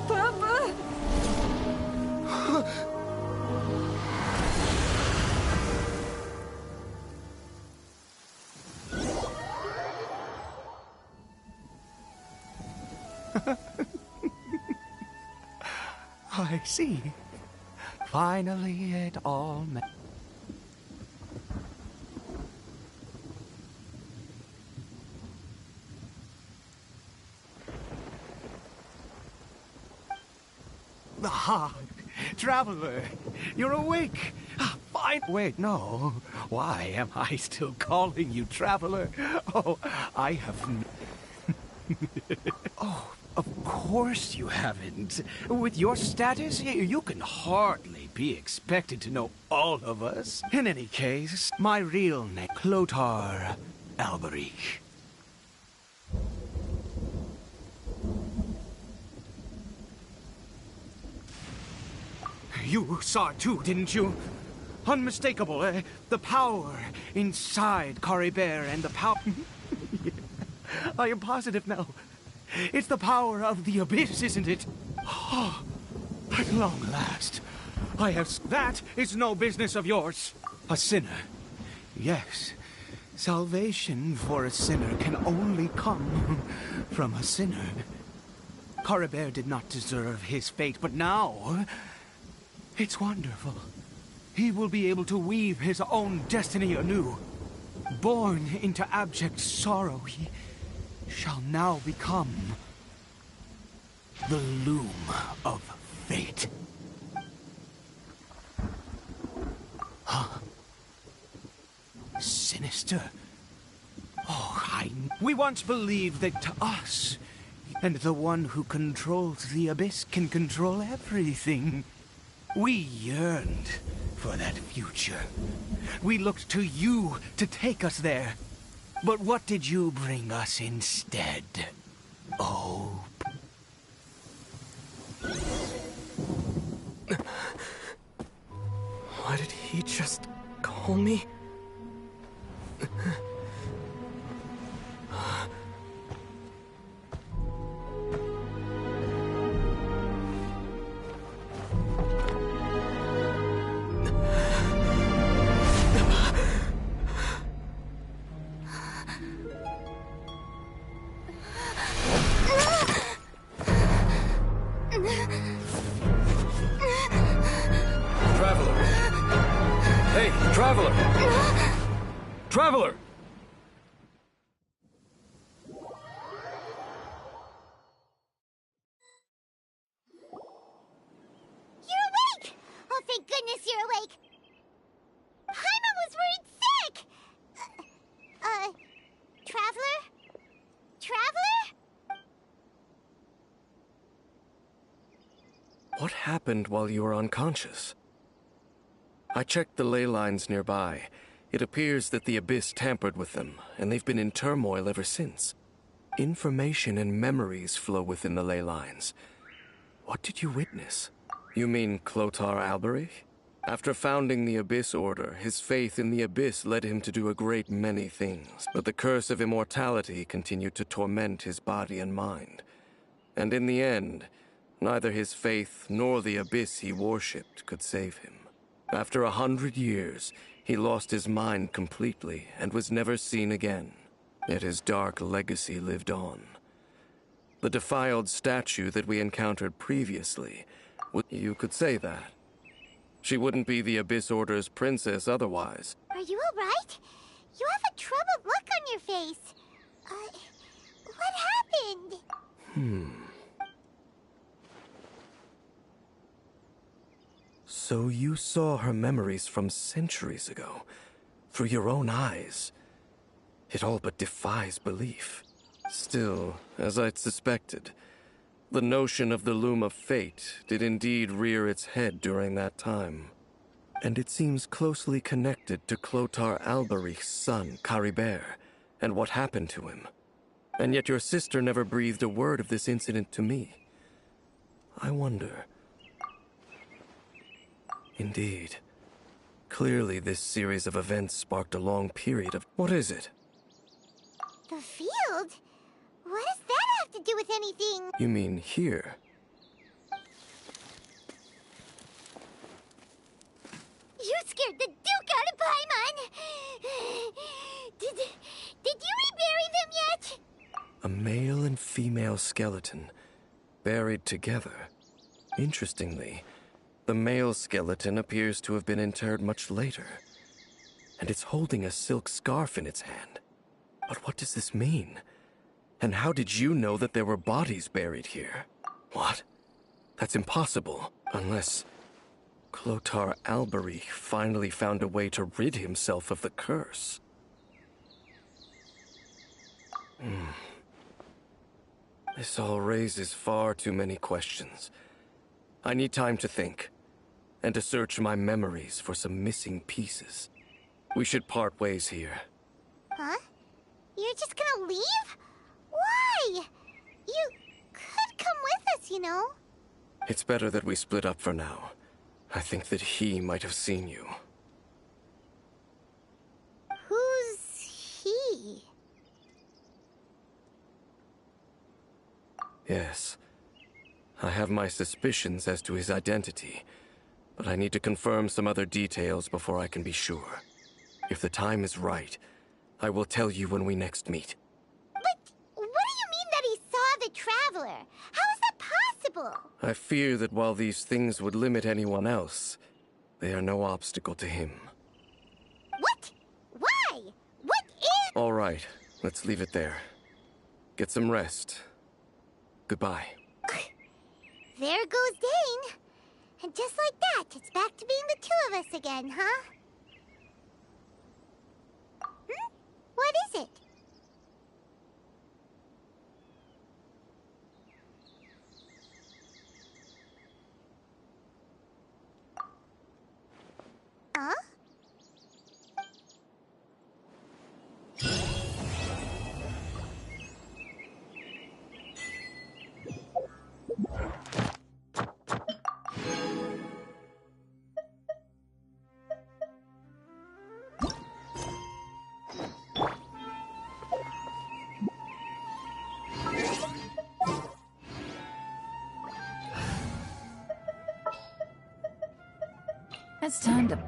Papa! I see. Finally, it all met. Ah, Traveler, you're awake. Fine. Wait, no. Why am I still calling you Traveler? Oh, I have... Oh, of course you haven't. With your status, you can hardly be expected to know all of us. In any case, my real name, Clotar Alberic. You saw it too, didn't you? Unmistakable, the power inside Cory Bear and the power... I am positive now. It's the power of the abyss, isn't it? Oh, at long last, That is no business of yours. A sinner. Yes. Salvation for a sinner can only come from a sinner. Caribert did not deserve his fate, but now it's wonderful. He will be able to weave his own destiny anew. Born into abject sorrow, he shall now become the loom of fate. Huh? Sinister. Oh, we once believed that to us, and the one who controls the abyss can control everything. We yearned for that future. We looked to you to take us there. But what did you bring us instead? Oh. Why did he just call me? Traveler! You're awake! Oh, thank goodness you're awake! Paimon was worried sick! Traveler? Traveler? What happened while you were unconscious? I checked the ley lines nearby. It appears that the Abyss tampered with them, and they've been in turmoil ever since. Information and memories flow within the ley lines. What did you witness? You mean Clotar Alberich? After founding the Abyss Order, his faith in the Abyss led him to do a great many things, but the curse of immortality continued to torment his body and mind. And in the end, neither his faith nor the Abyss he worshipped could save him. After 100 years, he lost his mind completely and was never seen again. Yet his dark legacy lived on. The defiled statue that we encountered previously, you could say that. She wouldn't be the Abyss Order's princess otherwise. Are you alright? You have a troubled look on your face. What happened? So you saw her memories from centuries ago, through your own eyes. It all but defies belief. Still, as I'd suspected, the notion of the Loom of Fate did indeed rear its head during that time. And it seems closely connected to Clotar Alberich's son, Caribert, and what happened to him. And yet your sister never breathed a word of this incident to me. I wonder... Indeed. Clearly this series of events sparked a long period of... What is it? The field? What does that have to do with anything? You mean here? You scared the Duke out of Paimon! Did you rebury them yet? A male and female skeleton, buried together. Interestingly, the male skeleton appears to have been interred much later, and it's holding a silk scarf in its hand. But what does this mean? And how did you know that there were bodies buried here? What? That's impossible, unless Clotar Alberich finally found a way to rid himself of the curse. This all raises far too many questions. I need time to think, and to search my memories for some missing pieces. We should part ways here. Huh? You're just gonna leave? Why? You could come with us, you know. It's better that we split up for now. I think that he might have seen you. Who's he? Yes. I have my suspicions as to his identity. but I need to confirm some other details before I can be sure. If the time is right, I will tell you when we next meet. But what do you mean that he saw the Traveler? How is that possible? I fear that while these things would limit anyone else, they are no obstacle to him. What? Why? What is... All right, let's leave it there. Get some rest. Goodbye. There goes Dane. And just like that, it's back to being the two of us again, huh? What is it? Huh? It's time to...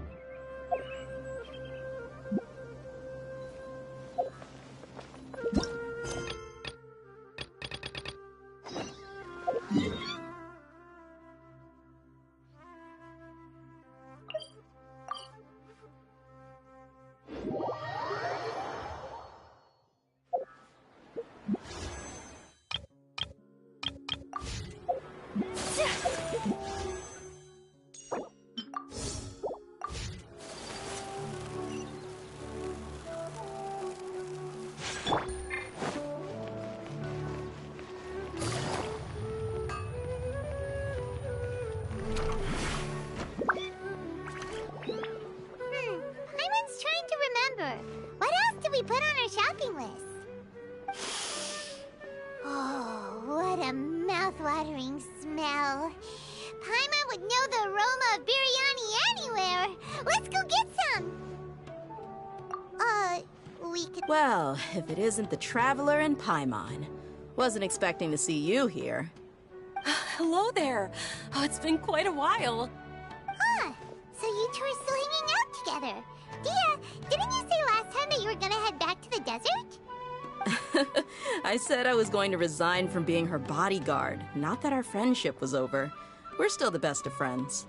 Paimon's trying to remember. What else did we put on our shopping list? Oh, what a mouth-watering smell. Paimon would know the aroma of biryani anywhere. Let's go get some. We could... Well, if it isn't the Traveler and Paimon. Wasn't expecting to see you here. Hello there. Oh, it's been quite a while. Huh. So you two are still hanging out together. Dia, didn't you say last time that you were gonna head back to the desert? I said I was going to resign from being her bodyguard, not that our friendship was over. We're still the best of friends.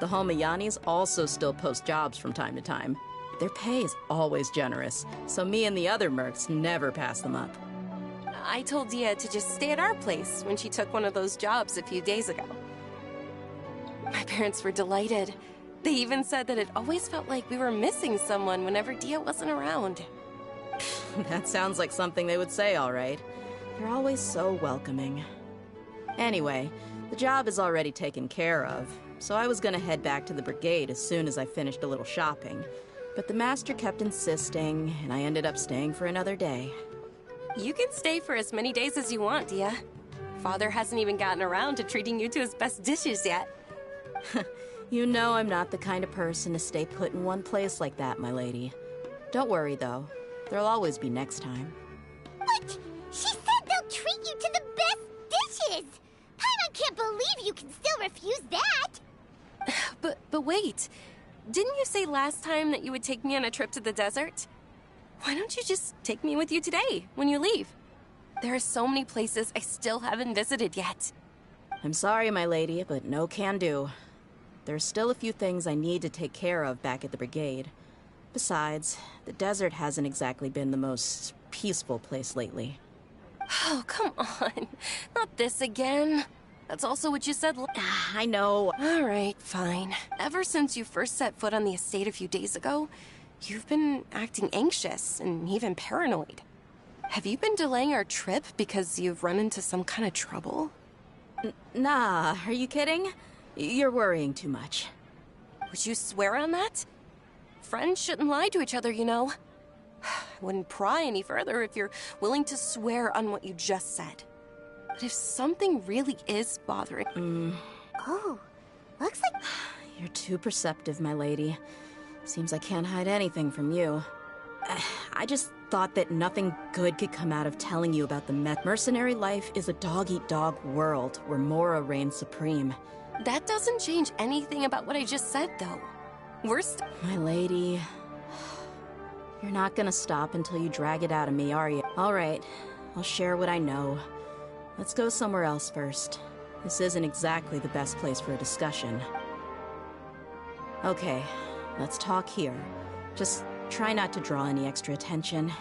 The Homayanis also still post jobs from time to time. Their pay is always generous, so me and the other mercs never pass them up. I told Dia to just stay at our place when she took one of those jobs a few days ago. My parents were delighted. They even said that it always felt like we were missing someone whenever Dia wasn't around. That sounds like something they would say, all right. They're always so welcoming. Anyway, the job is already taken care of, so I was gonna head back to the brigade as soon as I finished a little shopping. But the master kept insisting, and I ended up staying for another day. You can stay for as many days as you want, Dia. Father hasn't even gotten around to treating you to his best dishes yet. You know I'm not the kind of person to stay put in one place like that, my lady. Don't worry, though. There'll always be next time. What? She said they'll treat you to the best dishes! Paimon can't believe you can still refuse that! But wait. Didn't you say last time that you would take me on a trip to the desert? Why don't you just take me with you today, when you leave? There are so many places I still haven't visited yet. I'm sorry, my lady, but no can do. There's still a few things I need to take care of back at the brigade. Besides, the desert hasn't exactly been the most peaceful place lately. Oh, come on. Not this again. That's also what you said. I know. All right, fine. Ever since you first set foot on the estate a few days ago, you've been acting anxious and even paranoid. Have you been delaying our trip because you've run into some kind of trouble? Nah, are you kidding? You're worrying too much. Would you swear on that? Friends shouldn't lie to each other, you know. I wouldn't pry any further if you're willing to swear on what you just said. But if something really is bothering... Oh, looks like... You're too perceptive, my lady. Seems I can't hide anything from you. I just thought that nothing good could come out of telling you about the mercenary life is a dog-eat-dog world where Mora reigns supreme. That doesn't change anything about what I just said, though. My lady... You're not gonna stop until you drag it out of me, are you? Alright, I'll share what I know. Let's go somewhere else first. This isn't exactly the best place for a discussion. Okay, let's talk here. Just try not to draw any extra attention.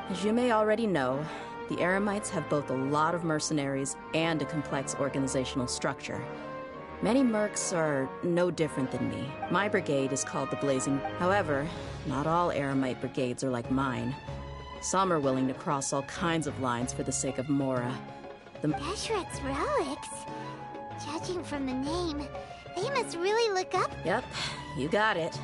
As you may already know, the Eremites have both a lot of mercenaries and a complex organizational structure. Many mercs are no different than me. My brigade is called the Blazing. However, not all Eremite brigades are like mine. Some are willing to cross all kinds of lines for the sake of Mora. Deshret's relics? Judging from the name, they must really look up. Yep, you got it.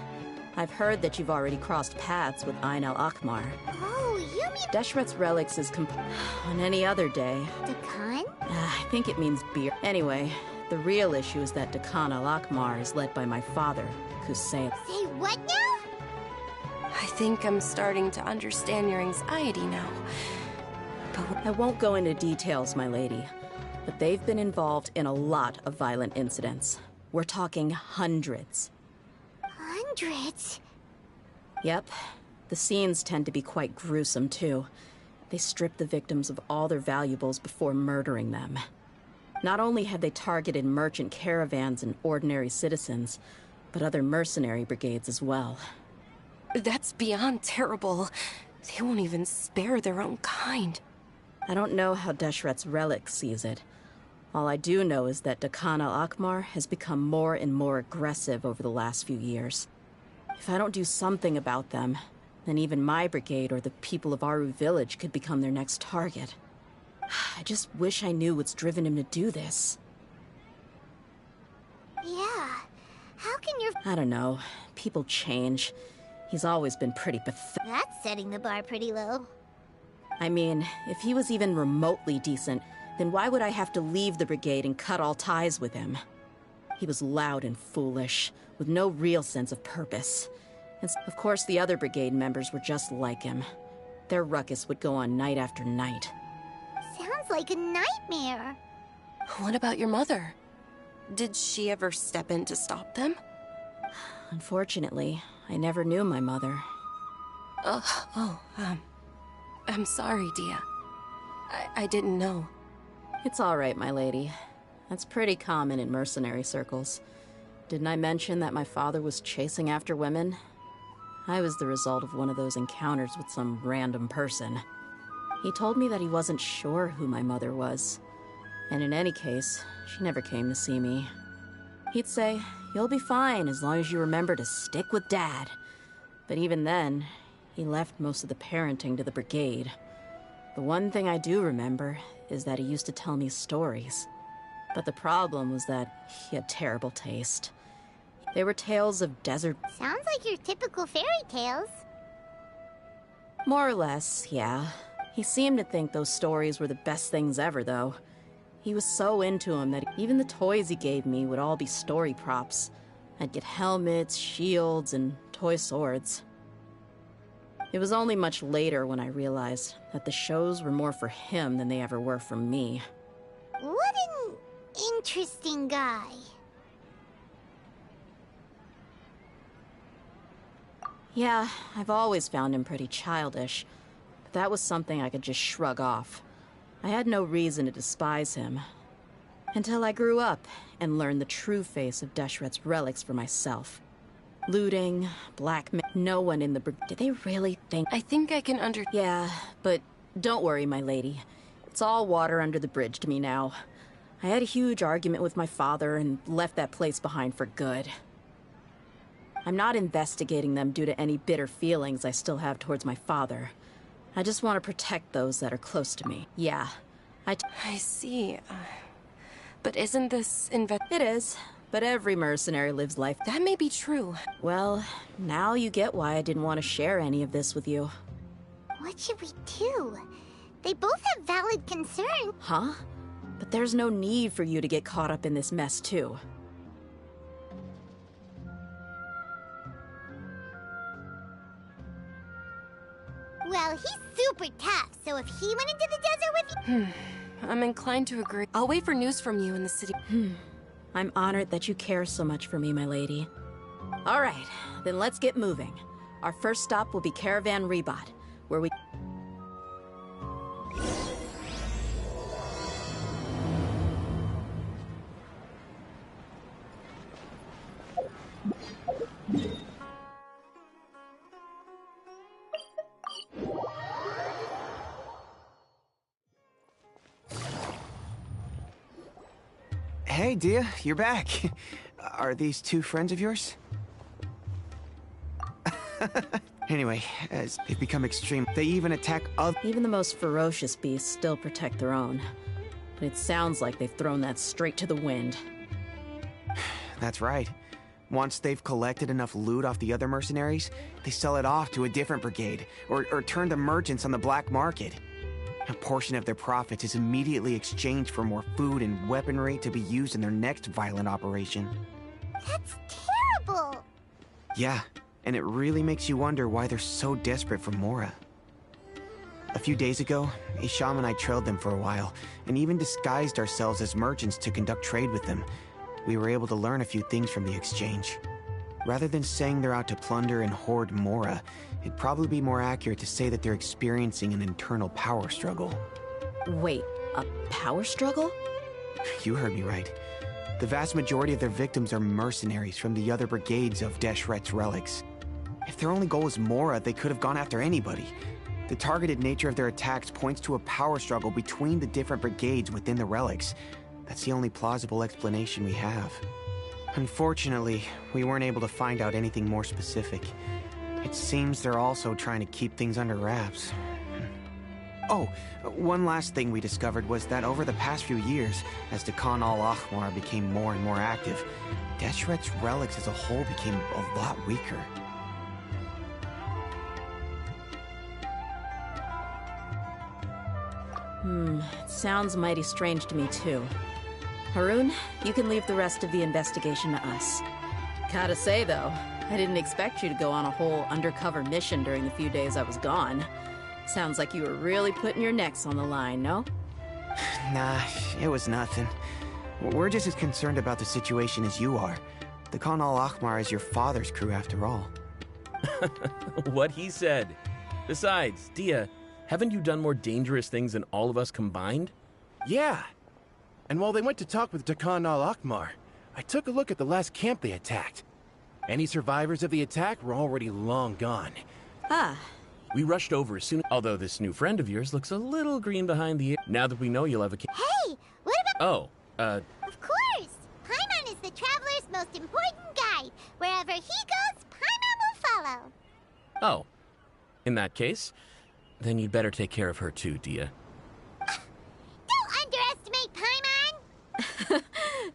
I've heard that you've already crossed paths with Ain al-Akmar. Oh, you mean... Deshret's relics is on any other day. Dakan? I think it means beer. Anyway, the real issue is that Dakan al-Akmar is led by my father, Kusei. Say what now? I think I'm starting to understand your anxiety now. But I won't go into details, my lady, but they've been involved in a lot of violent incidents. We're talking hundreds. Hundreds? Yep. The scenes tend to be quite gruesome, too. They strip the victims of all their valuables before murdering them. Not only have they targeted merchant caravans and ordinary citizens, but other mercenary brigades as well. That's beyond terrible. They won't even spare their own kind. I don't know how Deshret's relic sees it. All I do know is that Dakan al-Akmar has become more and more aggressive over the last few years. If I don't do something about them, then even my brigade or the people of Aru village could become their next target. I just wish I knew what's driven him to do this. Yeah. How can your... I don't know. People change. He's always been pretty pathetic. That's setting the bar pretty low. I mean, if he was even remotely decent, then why would I have to leave the brigade and cut all ties with him? He was loud and foolish, with no real sense of purpose. And of course, the other brigade members were just like him. Their ruckus would go on night after night. Sounds like a nightmare. What about your mother? Did she ever step in to stop them? Unfortunately, I never knew my mother. I'm sorry, Dia. I didn't know. It's all right, my lady. That's pretty common in mercenary circles. Didn't I mention that my father was chasing after women? I was the result of one of those encounters with some random person. He told me that he wasn't sure who my mother was. And in any case, she never came to see me. He'd say, "You'll be fine as long as you remember to stick with Dad." But even then, he left most of the parenting to the brigade. The one thing I do remember is that he used to tell me stories. But the problem was that he had terrible taste. They were tales of desert... Sounds like your typical fairy tales. More or less, yeah. He seemed to think those stories were the best things ever, though. He was so into them that even the toys he gave me would all be story props. I'd get helmets, shields, and toy swords. It was only much later when I realized that the shows were more for him than they ever were for me. What an interesting guy. Yeah, I've always found him pretty childish, but that was something I could just shrug off. I had no reason to despise him. Until I grew up and learned the true face of Deshret's relics for myself. Looting, blackmail, no one in the did they really think... I think I can Yeah, but don't worry, my lady. It's all water under the bridge to me now. I had a huge argument with my father and left that place behind for good. I'm not investigating them due to any bitter feelings I still have towards my father. I just want to protect those that are close to me. Yeah, I see. But isn't this It is, but every mercenary lives life. That may be true. Well, now you get why I didn't want to share any of this with you. What should we do? They both have valid concern. Huh? But there's no need for you to get caught up in this mess, too. Well, he's super tough, so if he went into the desert with you... I'm inclined to agree. I'll wait for news from you in the city. I'm honored that you care so much for me, my lady. All right, then let's get moving. Our first stop will be Caravan Rebot, where we... Hey, Dia, you're back. Are these two friends of yours? Anyway, as they become extreme, they even attack other... Even the most ferocious beasts still protect their own. But it sounds like they've thrown that straight to the wind. That's right. Once they've collected enough loot off the other mercenaries, they sell it off to a different brigade, or turn to merchants on the black market. A portion of their profits is immediately exchanged for more food and weaponry to be used in their next violent operation. That's terrible! Yeah, and it really makes you wonder why they're so desperate for Mora. A few days ago, Isham and I trailed them for a while, and even disguised ourselves as merchants to conduct trade with them. We were able to learn a few things from the exchange. Rather than saying they're out to plunder and hoard Mora, it'd probably be more accurate to say that they're experiencing an internal power struggle. Wait, a power struggle? You heard me right. The vast majority of their victims are mercenaries from the other brigades of Deshret's relics. If their only goal was Mora, they could have gone after anybody. The targeted nature of their attacks points to a power struggle between the different brigades within the relics. That's the only plausible explanation we have. Unfortunately, we weren't able to find out anything more specific. It seems they're also trying to keep things under wraps. Oh, one last thing we discovered was that over the past few years, as the Khan al-Ahmar became more and more active, Deshret's relics as a whole became a lot weaker. It sounds mighty strange to me too. Haroon, you can leave the rest of the investigation to us. Gotta say though, I didn't expect you to go on a whole undercover mission during the few days I was gone. Sounds like you were really putting your necks on the line, no? Nah, it was nothing. We're just as concerned about the situation as you are. The Khan al-Ahmar is your father's crew after all. What he said. Besides, Dia, haven't you done more dangerous things than all of us combined? Yeah. And while they went to talk with Khan al-Ahmar, I took a look at the last camp they attacked. Any survivors of the attack were already long gone. Ah. We rushed over as soon, although this new friend of yours looks a little green behind the ear. Now that we know you'll have a Hey, what about... Oh, Of course! Paimon is the traveler's most important guide. Wherever he goes, Paimon will follow. Oh. In that case, then you'd better take care of her too, Dia. Don't underestimate Paimon!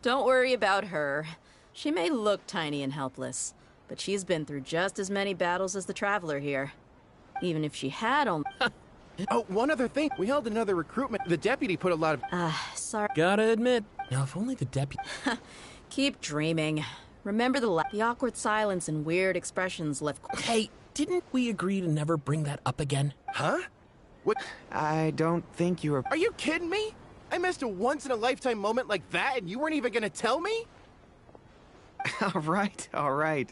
Don't worry about her. She may look tiny and helpless, but she's been through just as many battles as the traveler here. Even if she had only... Oh, one other thing. We held another recruitment. The deputy put a lot of... sorry. Gotta admit, now if only the deputy... Keep dreaming. Remember the awkward silence and weird expressions left... Hey, didn't we agree to never bring that up again? Huh? What? I don't think you were... Are you kidding me? I missed a once-in-a-lifetime moment like that and you weren't even gonna tell me? All right.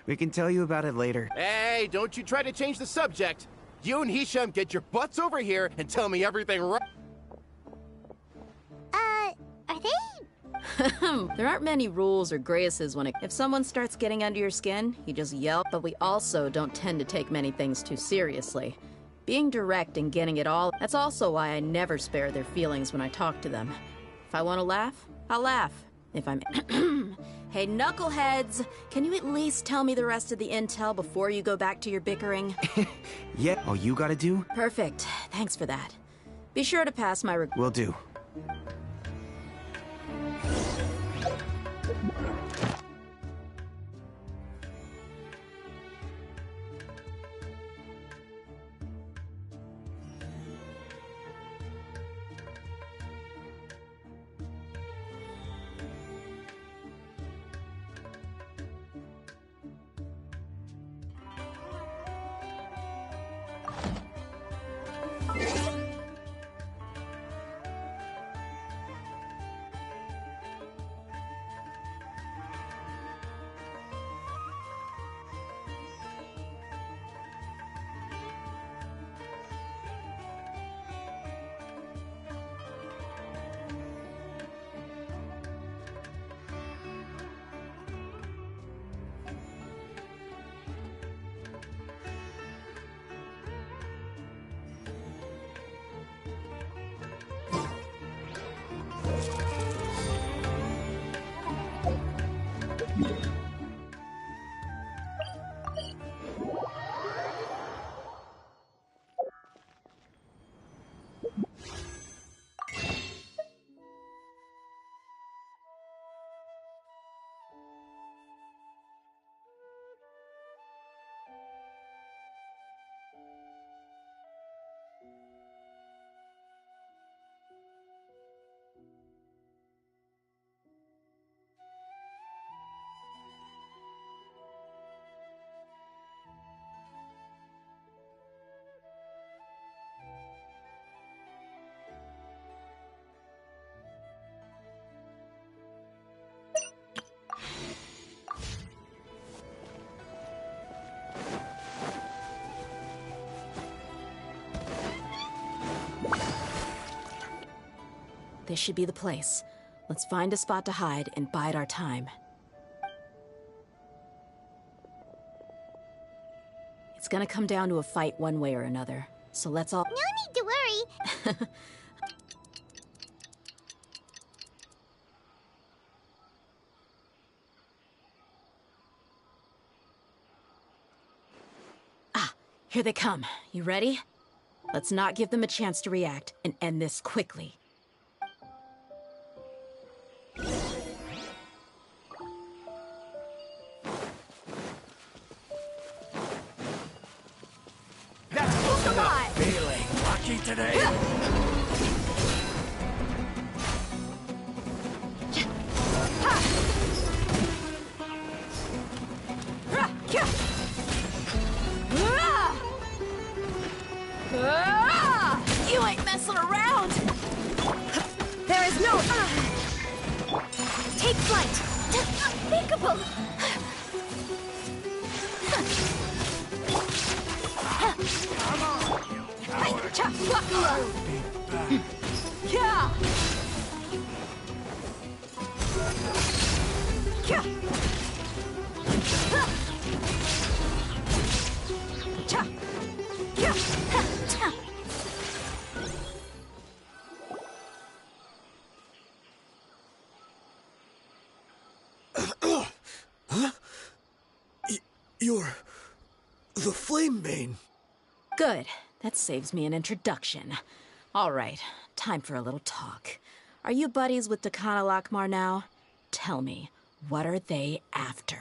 We can tell you about it later. Hey, don't you try to change the subject. You and Hisham get your butts over here and tell me everything right. Are they? There aren't many rules or graces when if someone starts getting under your skin, you just yell, but we also don't tend to take many things too seriously. Being direct and getting it all, that's also why I never spare their feelings when I talk to them. If I want to laugh, I'll laugh. If I'm... Hey, knuckleheads! Can you at least tell me the rest of the intel before you go back to your bickering? Yeah, all you gotta do? Perfect. Thanks for that. Be sure to pass my... Will do. This should be the place. Let's find a spot to hide and bide our time. It's gonna come down to a fight one way or another, so let's all— No need to worry. Here they come. You ready? Let's not give them a chance to react and end this quickly. That's enough. Feeling lucky today? You ain't messing around! There is no... Take flight! Unthinkable! You're... the Flame Mane. Good. That saves me an introduction. All right, time for a little talk. Are you buddies with Dakana Lakmar now? Tell me, what are they after?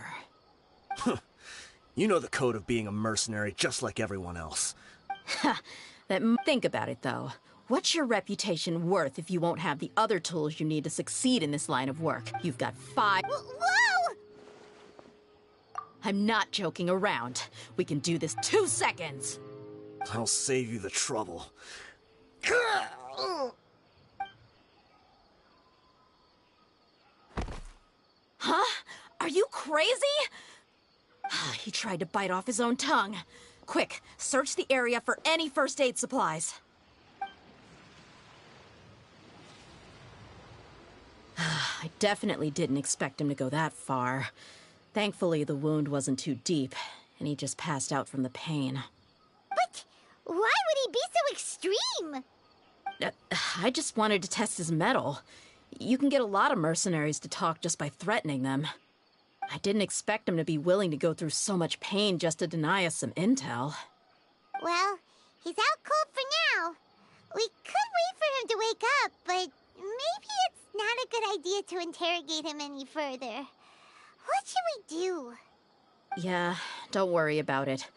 You know the code of being a mercenary just like everyone else. Think about it, though. What's your reputation worth if you won't have the other tools you need to succeed in this line of work? You've got 5... Whoa! I'm not joking around. We can do this 2 seconds. I'll save you the trouble. Huh? Are you crazy? He tried to bite off his own tongue. Quick, search the area for any first aid supplies. I definitely didn't expect him to go that far. Thankfully, the wound wasn't too deep, and he just passed out from the pain. But why would he be so extreme? I just wanted to test his mettle. You can get a lot of mercenaries to talk just by threatening them. I didn't expect him to be willing to go through so much pain just to deny us some intel. Well, he's out cold for now. We could wait for him to wake up, but maybe it's not a good idea to interrogate him any further. What should we do? Yeah, don't worry about it.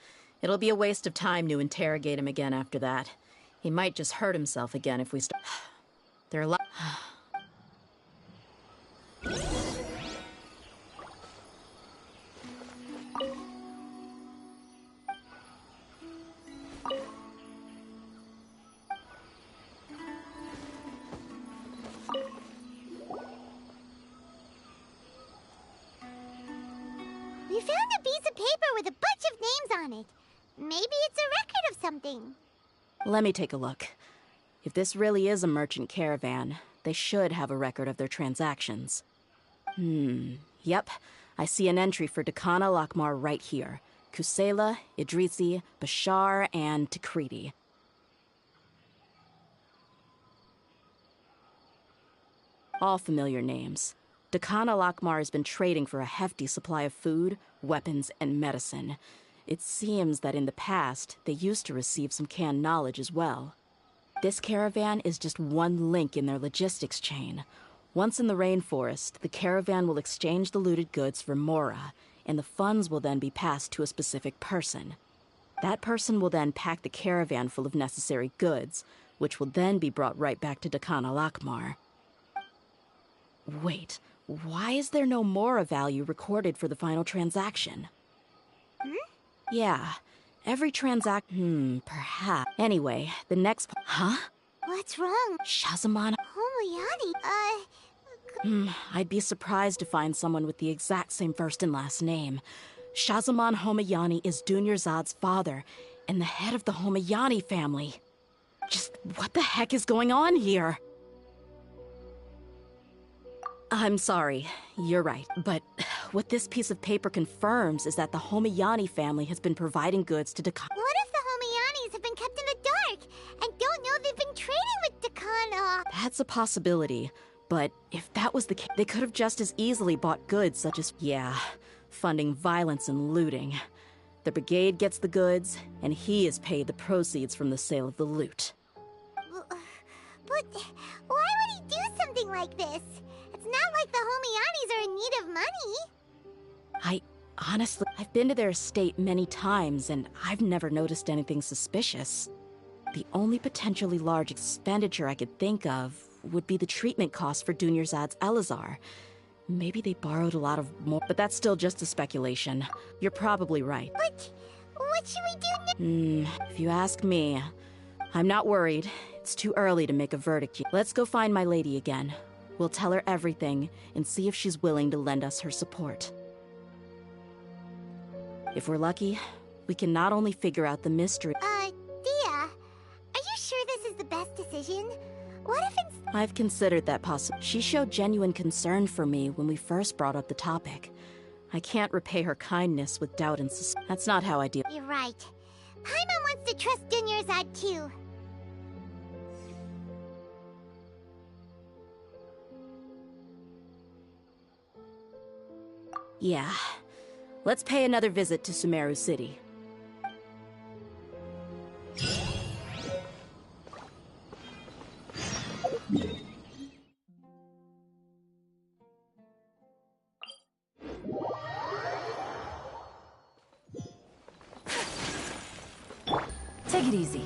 It'll be a waste of time to interrogate him again after that. He might just hurt himself again if we start. There are a lot. We found a piece of paper with a bunch of names on it. Maybe it's a record of something. Let me take a look. If this really is a merchant caravan, they should have a record of their transactions. Yep. I see an entry for Dakana Lakmar right here. Kusela, Idrisi, Bashar, and Takriti. All familiar names. Dakan al-Akmar has been trading for a hefty supply of food, weapons, and medicine. It seems that in the past, they used to receive some canned knowledge as well. This caravan is just one link in their logistics chain. Once in the rainforest, the caravan will exchange the looted goods for Mora, and the funds will then be passed to a specific person. That person will then pack the caravan full of necessary goods, which will then be brought right back to Dakan al-Akmar. Wait, why is there no Mora value recorded for the final transaction? Yeah, every perhaps. Anyway, the next Huh? What's wrong? Shazamon. Homayani, I'd be surprised to find someone with the exact same first and last name. Shazamon Homayani is Dunyarzad's father, and the head of the Homayani family. Just what the heck is going on here? I'm sorry, you're right, but what this piece of paper confirms is that the Homayani family has been providing goods to Dakan. what if the Homayanis have been kept in the dark and don't know they've been trading with Dakan? That's a possibility, but if that was the case, they could have just as easily bought goods such as, funding violence and looting. The brigade gets the goods, and he is paid the proceeds from the sale of the loot. But why would he do something like this? It's not like the Homayanis are in need of money. I've been to their estate many times, and I've never noticed anything suspicious. The only potentially large expenditure I could think of would be the treatment costs for Dunyarzad's Elazar. Maybe they borrowed a lot of more, but that's still just a speculation. You're probably right. But what should we do now? If you ask me, I'm not worried. It's too early to make a verdict yet. Let's go find my lady again. We'll tell her everything and see if she's willing to lend us her support. If we're lucky, we can not only figure out the mystery. Dia, are you sure this is the best decision? What if it's... I've considered that possible. She showed genuine concern for me when we first brought up the topic. I can't repay her kindness with doubt and suspicion. That's not how I deal. You're right. Paimon wants to trust Dunyarzad too. Yeah. Let's pay another visit to Sumeru City. Take it easy.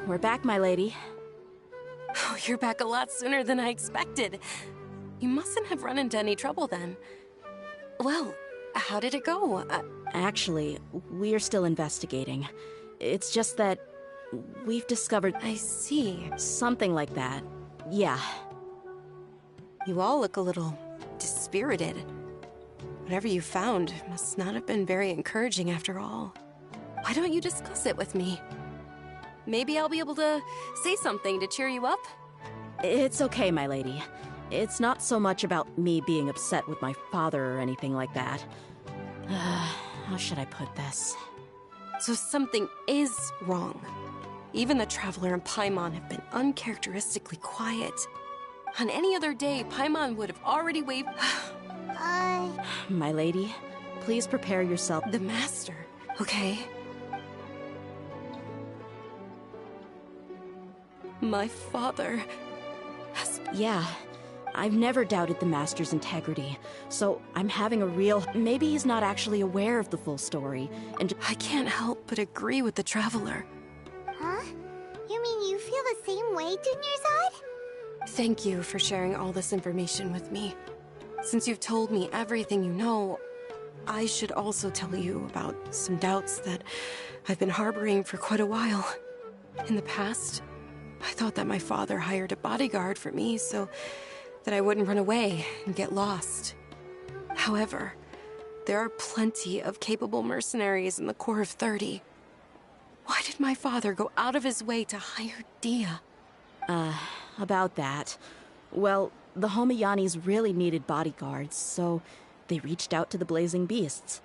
We're back, my lady. Oh, you're back a lot sooner than I expected. You mustn't have run into any trouble then. Well, how did it go? Actually, we are still investigating. It's just that we've discovered... I see. Something like that. Yeah. You all look a little dispirited. Whatever you found must not have been very encouraging after all. Why don't you discuss it with me? Maybe I'll be able to say something to cheer you up? It's okay, my lady. It's not so much about me being upset with my father or anything like that. How should I put this? So something is wrong. Even the Traveler and Paimon have been uncharacteristically quiet. On any other day, Paimon would have already waved... My lady, please prepare yourself. The Master, okay? My father has... Yeah, I've never doubted the Master's integrity, so I'm having a real... Maybe he's not actually aware of the full story, and... I can't help but agree with the Traveler. Huh? You mean you feel the same way, Dunyarzad? Thank you for sharing all this information with me. Since you've told me everything you know, I should also tell you about some doubts that I've been harboring for quite a while. In the past, I thought that my father hired a bodyguard for me so that I wouldn't run away and get lost. However, there are plenty of capable mercenaries in the Corps of 30. Why did my father go out of his way to hire Dia? About that. Well, the Homayanis really needed bodyguards, so they reached out to the Blazing Beasts.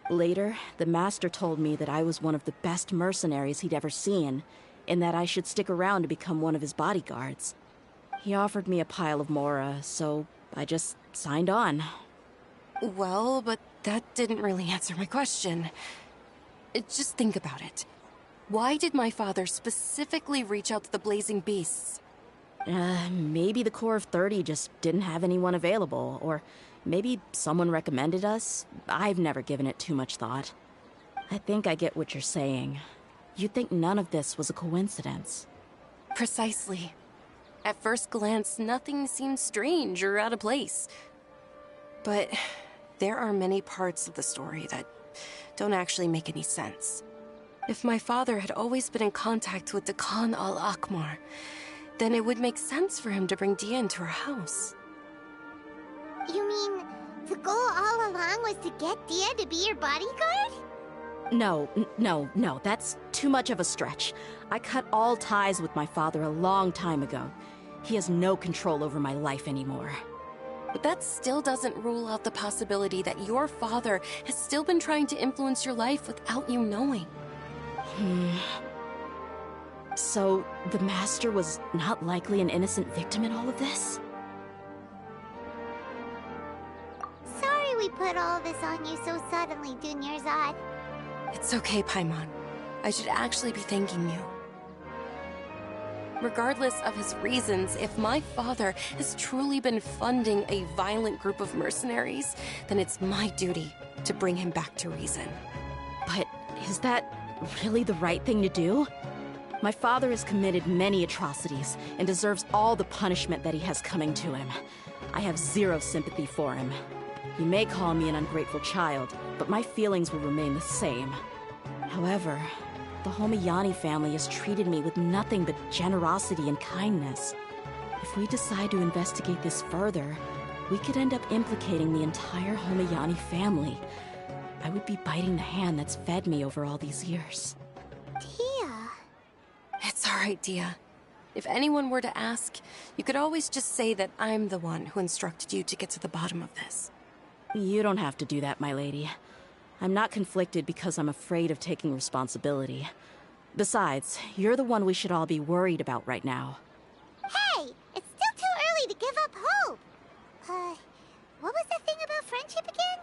Later, the Master told me that I was one of the best mercenaries he'd ever seen, and that I should stick around to become one of his bodyguards. He offered me a pile of Mora, so I just signed on. Well, but that didn't really answer my question. Just think about it. Why did my father specifically reach out to the Blazing Beasts? Maybe the Corps of 30 just didn't have anyone available, or maybe someone recommended us. I've never given it too much thought. I think I get what you're saying. You'd think none of this was a coincidence. Precisely. At first glance, nothing seems strange or out of place. But there are many parts of the story that don't actually make any sense. If my father had always been in contact with Dakan al-Akmar, then it would make sense for him to bring Dia into our house. You mean the goal all along was to get Dia to be your bodyguard? No, that's too much of a stretch. I cut all ties with my father a long time ago. He has no control over my life anymore. But that still doesn't rule out the possibility that your father has still been trying to influence your life without you knowing. So, the Master was not likely an innocent victim in all of this? Sorry we put all this on you so suddenly, Dunyarzad. It's okay, Paimon. I should actually be thanking you. Regardless of his reasons, if my father has truly been funding a violent group of mercenaries, then it's my duty to bring him back to reason. But is that really the right thing to do? My father has committed many atrocities and deserves all the punishment that he has coming to him. I have zero sympathy for him. You may call me an ungrateful child, but my feelings will remain the same. However, the Homayani family has treated me with nothing but generosity and kindness. If we decide to investigate this further, we could end up implicating the entire Homayani family. I would be biting the hand that's fed me over all these years. Dia. It's all right, Dia. If anyone were to ask, you could always just say that I'm the one who instructed you to get to the bottom of this. You don't have to do that, my lady. I'm not conflicted because I'm afraid of taking responsibility. Besides, you're the one we should all be worried about right now. Hey! It's still too early to give up hope! What was that thing about friendship again?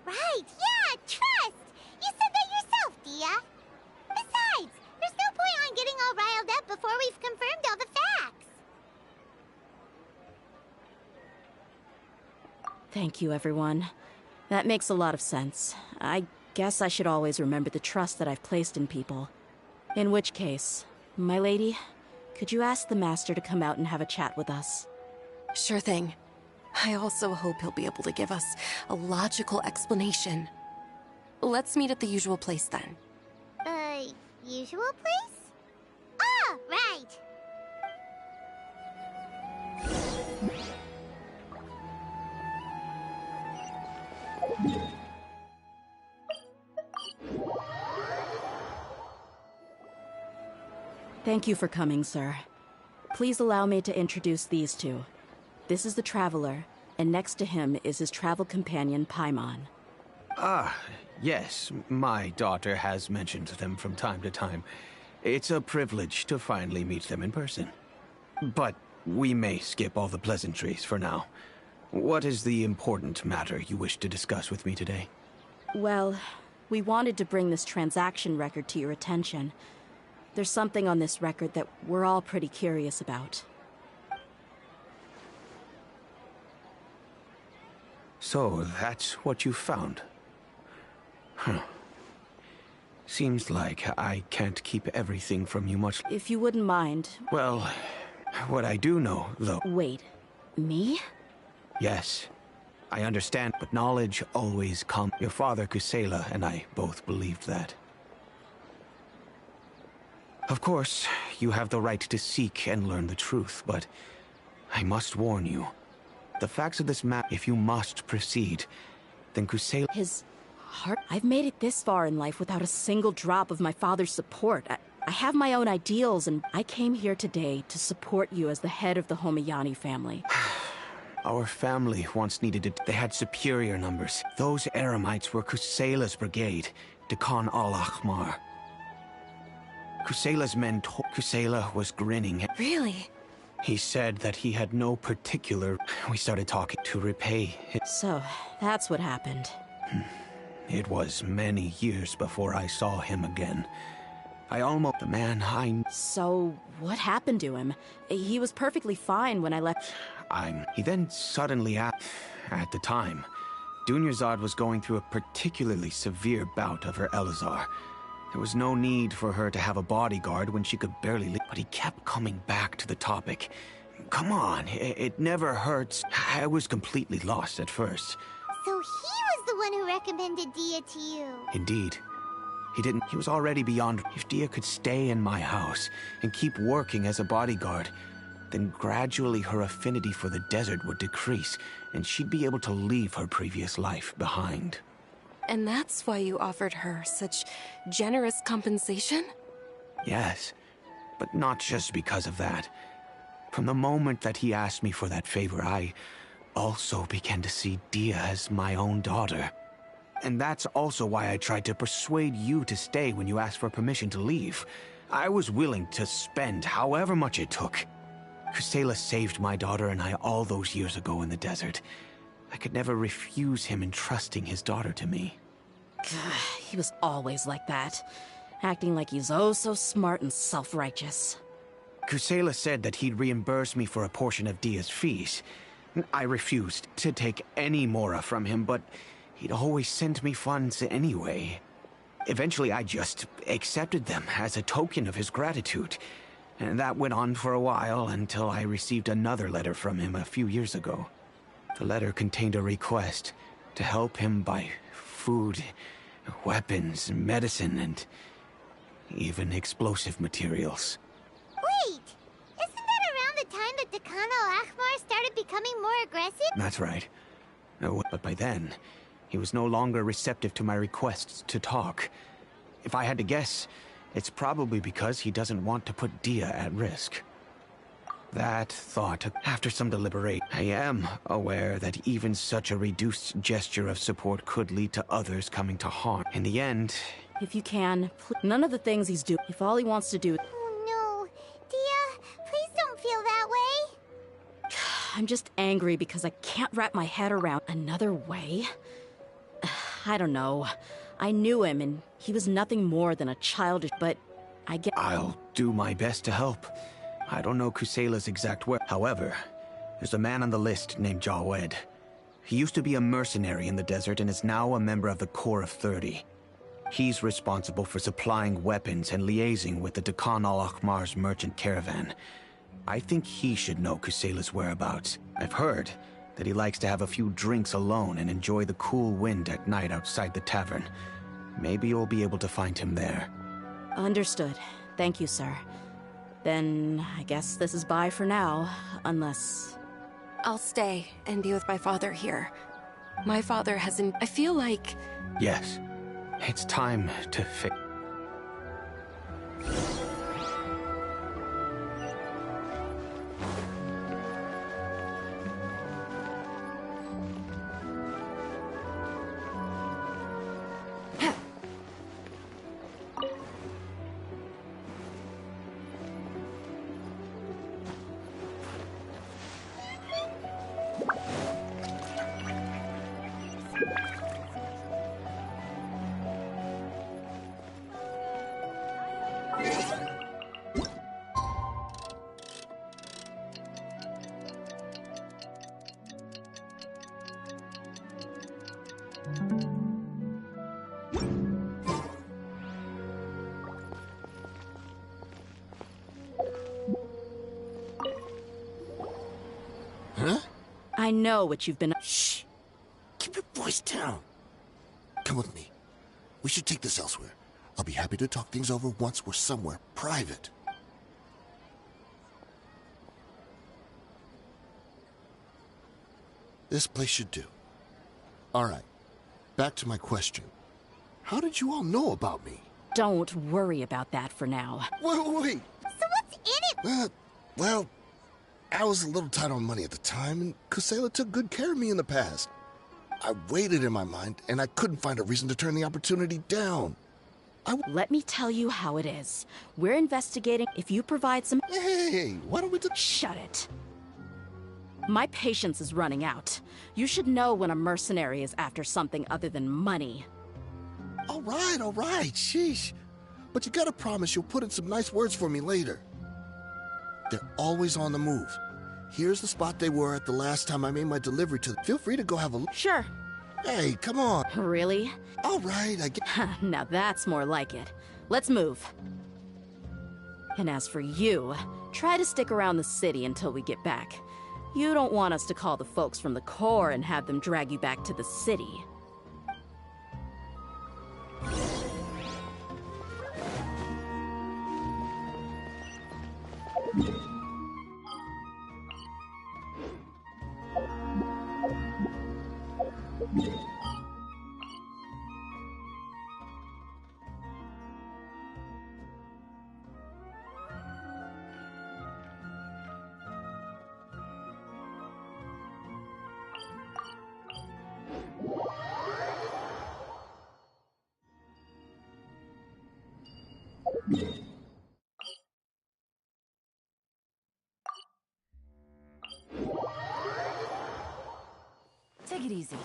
Right, yeah, trust! You said that yourself, Dia! Besides, there's no point on getting all riled up before we've confirmed all the facts! Thank you, everyone. That makes a lot of sense. I guess I should always remember the trust that I've placed in people. In which case, my lady, could you ask the Master to come out and have a chat with us? Sure thing. I also hope he'll be able to give us a logical explanation. Let's meet at the usual place then. Usual place? Ah, right! Thank you for coming, sir. Please allow me to introduce these two. This is the Traveler, and next to him is his travel companion, Paimon. Ah, yes. My daughter has mentioned them from time to time. It's a privilege to finally meet them in person. But we may skip all the pleasantries for now. What is the important matter you wish to discuss with me today? Well, we wanted to bring this transaction record to your attention. There's something on this record that we're all pretty curious about. So, that's what you found? Huh. Seems like I can't keep everything from you much. If you wouldn't mind... Well, what I do know, though... Wait, me? Yes, I understand, but knowledge always comes. Your father, Kusela, and I both believed that. Of course, you have the right to seek and learn the truth, but I must warn you. The facts of this map, if you must proceed, then Kusela... His heart? I've made it this far in life without a single drop of my father's support. I have my own ideals, and I came here today to support you as the head of the Homayani family. Our family once needed it. They had superior numbers. Those Eremites were Kusela's brigade, Dekan al-Ahmar. Kusela's men told Kusela was grinning. Really? He said that he had no particular... We started talking to repay his... So, that's what happened. It was many years before I saw him again. I almost... The man I... So, what happened to him? He was perfectly fine when I left... He then suddenly... At the time, Dunyarzad was going through a particularly severe bout of her Elazar. There was no need for her to have a bodyguard when she could barely leave, but he kept coming back to the topic. Come on, it never hurts. I was completely lost at first. So he was the one who recommended Dia to you. Indeed. He was already beyond. If Dia could stay in my house and keep working as a bodyguard, then gradually her affinity for the desert would decrease, and she'd be able to leave her previous life behind. And that's why you offered her such generous compensation? Yes, but not just because of that. From the moment that he asked me for that favor, I also began to see Dia as my own daughter. And that's also why I tried to persuade you to stay when you asked for permission to leave. I was willing to spend however much it took. Kusela saved my daughter and I all those years ago in the desert. I could never refuse him entrusting his daughter to me. He was always like that, acting like he's oh so smart and self-righteous. Kusela said that he'd reimburse me for a portion of Dia's fees. I refused to take any mora from him, but he'd always sent me funds anyway. Eventually, I just accepted them as a token of his gratitude. And that went on for a while until I received another letter from him a few years ago. The letter contained a request to help him buy food, weapons, medicine, and even explosive materials. Wait! Isn't that around the time that Dekan al-Ahmar started becoming more aggressive? That's right. But by then, he was no longer receptive to my requests to talk. If I had to guess, it's probably because he doesn't want to put Dia at risk. That thought, after some deliberation, I am aware that even such a reduced gesture of support could lead to others coming to harm. In the end... If you can, none of the things he's doing. If all he wants to do... Oh no. Dia, please don't feel that way. I'm just angry because I can't wrap my head around another way. I don't know. I knew him and he was nothing more than a childish, but I get... I'll do my best to help. I don't know Kusela's exact word. However, there's a man on the list named Jawed. He used to be a mercenary in the desert and is now a member of the Corps of 30. He's responsible for supplying weapons and liaising with the Dekan al-Ahmar's merchant caravan. I think he should know Kusela's whereabouts. I've heard that he likes to have a few drinks alone and enjoy the cool wind at night outside the tavern. Maybe you'll be able to find him there. Understood. Thank you, sir. Then I guess this is bye for now, unless... I'll stay and be with my father here. My father hasn't... I feel like... Yes. It's time to fix... I know what you've been... Shh! Keep your voice down. Come with me. We should take this elsewhere. I'll be happy to talk things over once we're somewhere private. This place should do. All right. Back to my question. How did you all know about me? Don't worry about that for now. Wait. So what's in it? Well, I was a little tight on money at the time, and Kusela took good care of me in the past. I waited in my mind, and I couldn't find a reason to turn the opportunity down. Let me tell you how it is. We're investigating if you provide some— Hey, why don't we Shut it. My patience is running out. You should know when a mercenary is after something other than money. All right, sheesh. But you gotta promise you'll put in some nice words for me later. They're always on the move. Here's the spot they were at the last time I made my delivery to them. Feel free to go have a look. Sure. Hey, come on. Really? All right, I get— Now that's more like it. Let's move. And as for you, try to stick around the city until we get back. You don't want us to call the folks from the Corps and have them drag you back to the city. Take it easy.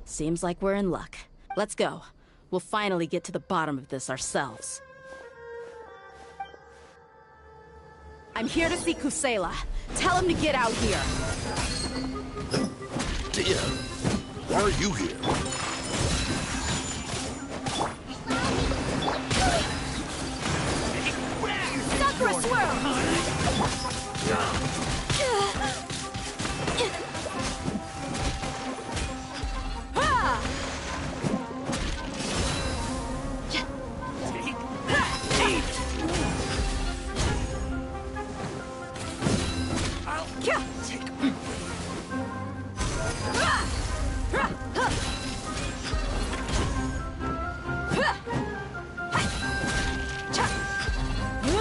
Seems like we're in luck. Let's go. We'll finally get to the bottom of this ourselves. I'm here to see Kusela. Tell him to get out here. Dia, why are you here? Sakura swirl!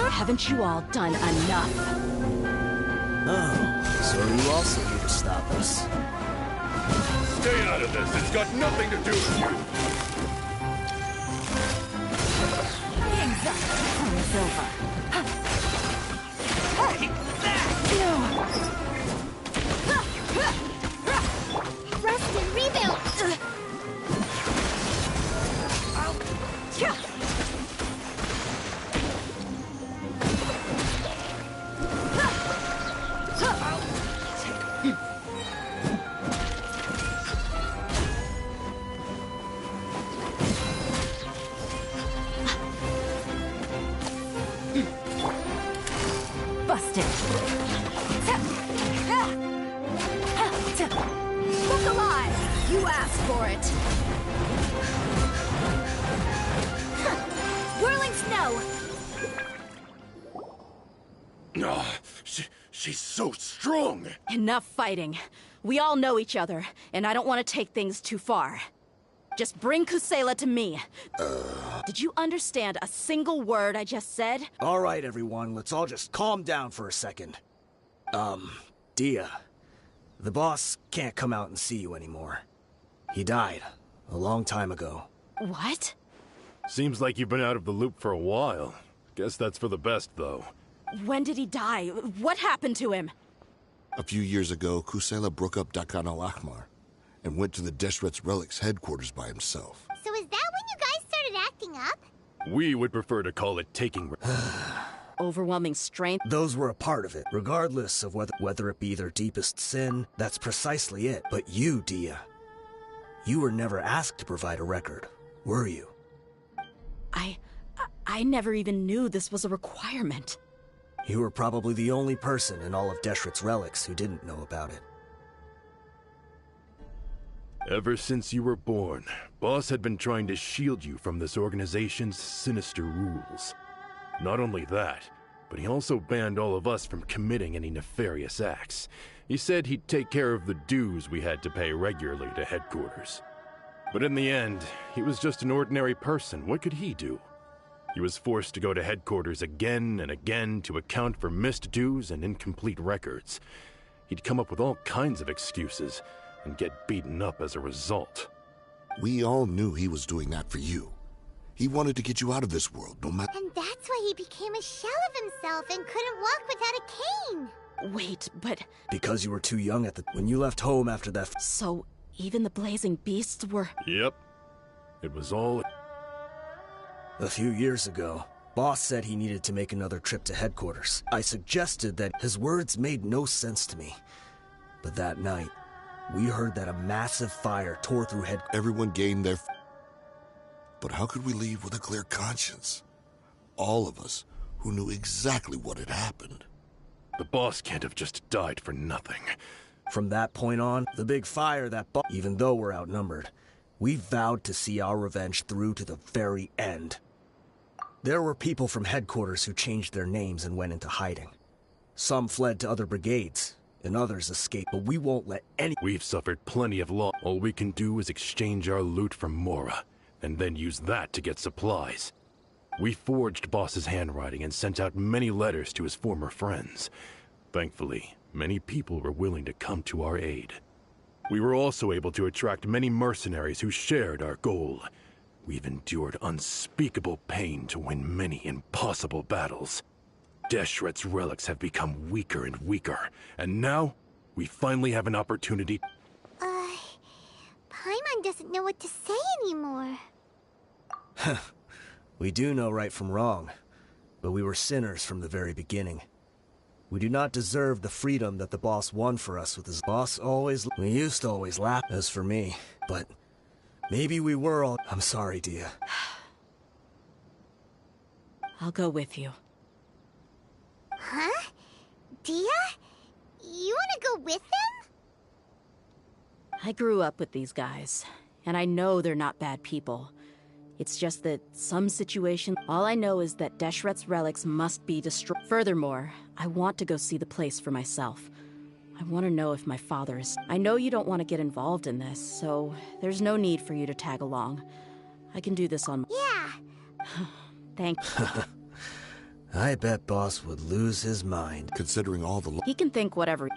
Haven't you all done enough? Oh, so you also need to stop us. Stay out of this. It's got nothing to do with you. It's over. Rest and rebound. Busted. Look alive! You asked for it. Whirling snow! Oh, she's so strong. Enough fighting. We all know each other, and I don't want to take things too far. Just bring Kusela to me. Did you understand a single word I just said? All right, everyone, let's all just calm down for a second. Dia, the boss can't come out and see you anymore. He died a long time ago. What? Seems like you've been out of the loop for a while. Guess that's for the best, though. When did he die? What happened to him? A few years ago, Kusela broke up Dakan al-Ahmar and went to the Deshret's Relics headquarters by himself. So is that when you guys started acting up? We would prefer to call it taking... Overwhelming strength? Those were a part of it, regardless of whether it be their deepest sin. That's precisely it. But you, Dia, you were never asked to provide a record, were you? I never even knew this was a requirement. You were probably the only person in all of Deshret's Relics who didn't know about it. Ever since you were born, Boss had been trying to shield you from this organization's sinister rules. Not only that, but he also banned all of us from committing any nefarious acts. He said he'd take care of the dues we had to pay regularly to headquarters. But in the end, he was just an ordinary person. What could he do? He was forced to go to headquarters again and again to account for missed dues and incomplete records. He'd come up with all kinds of excuses and get beaten up as a result. We all knew he was doing that for you. He wanted to get you out of this world, no matter— And that's why he became a shell of himself and couldn't walk without a cane. Wait, but... Because you were too young when you left home after that— So, even the blazing beasts were... Yep. It was all... A few years ago, Boss said he needed to make another trip to headquarters. I suggested that. His words made no sense to me. But that night, we heard that a massive fire tore through headquarters. Everyone gained their... But how could we leave with a clear conscience? All of us who knew exactly what had happened. The boss can't have just died for nothing. From that point on, the big fire that even though we're outnumbered, we vowed to see our revenge through to the very end. There were people from headquarters who changed their names and went into hiding. Some fled to other brigades, and others escaped, but we won't let any— We've suffered plenty of loss. All we can do is exchange our loot from Mora, and then use that to get supplies. We forged Boss's handwriting and sent out many letters to his former friends. Thankfully, many people were willing to come to our aid. We were also able to attract many mercenaries who shared our goal. We've endured unspeakable pain to win many impossible battles. Deshret's relics have become weaker and weaker, and now we finally have an opportunity. Paimon doesn't know what to say anymore. We do know right from wrong, but we were sinners from the very beginning. We do not deserve the freedom that the boss won for us with his boss always— We used to always laugh. As for me, but maybe we were all— I'm sorry, Dia. I'll go with you. Huh? Dia? You want to go with them? I grew up with these guys, and I know they're not bad people. It's just that some situation— All I know is that Deshret's relics must be destroyed. Furthermore, I want to go see the place for myself. I want to know if my father is— I know you don't want to get involved in this, so there's no need for you to tag along. I can do this on— Yeah. Thank you. I bet Boss would lose his mind. Considering all the— He can think whatever,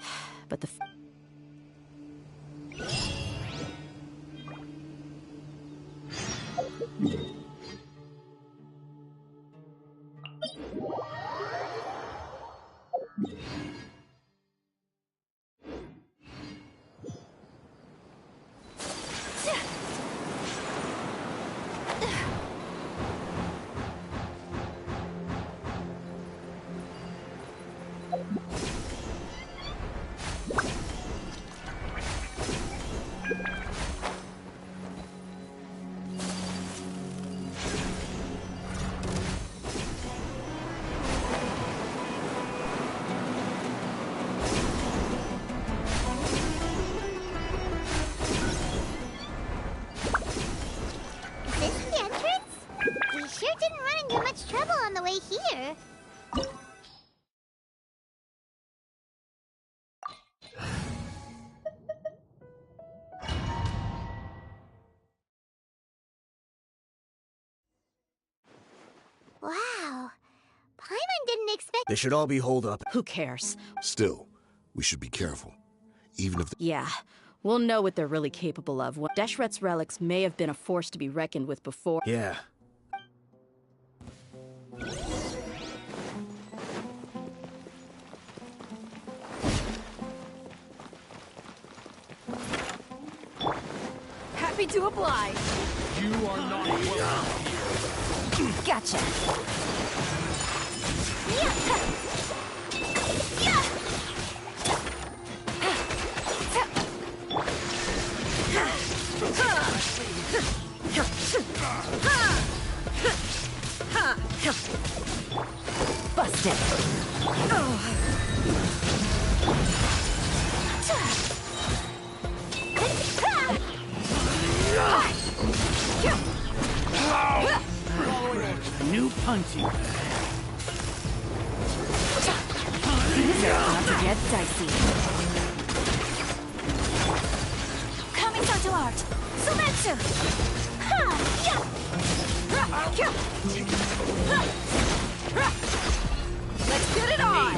but the— trouble on the way here. Wow. Paimon didn't expect— They should all be holed up. Who cares? Still, we should be careful. Even if— Yeah. We'll know what they're really capable of. Deshret's relics may have been a force to be reckoned with before. Yeah. Happy to oblige. You are not welcome here. Gotcha. Busted. New punching. get dicey. Coming down to art. Sumetsu! Ha! Yeah! Let's get it on!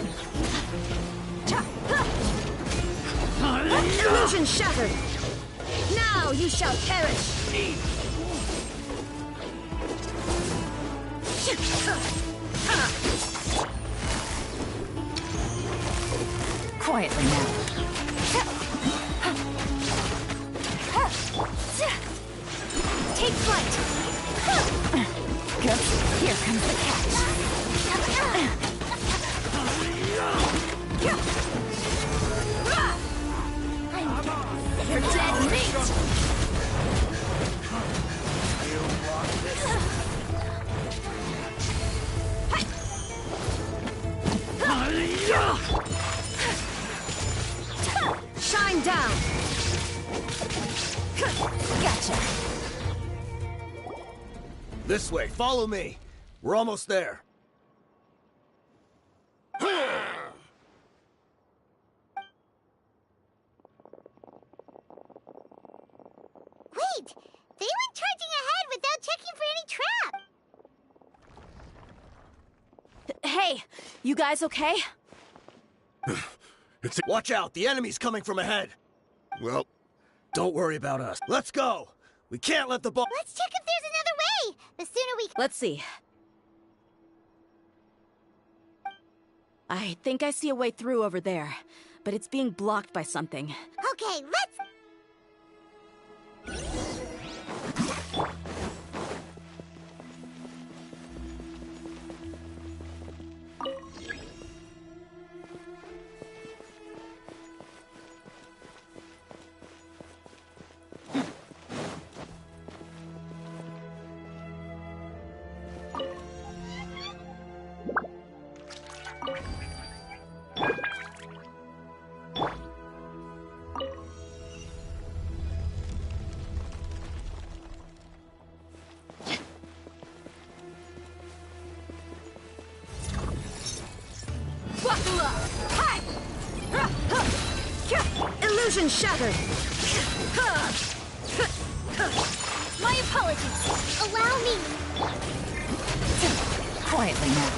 Illusion shattered! Now you shall perish! Quietly now. Take flight! Go. Here comes the catch. You're dead meat! Shine down! Gotcha! This way, follow me. We're almost there. Wait! They went charging ahead without checking for any trap! Hey, you guys okay? Watch out, the enemy's coming from ahead. Well, don't worry about us. Let's go. We can't let the ball. Let's check if there's another way! The sooner we... Let's see. I think I see a way through over there, but it's being blocked by something. Okay, let's... Illusion shattered! My apologies! Allow me! Quietly now.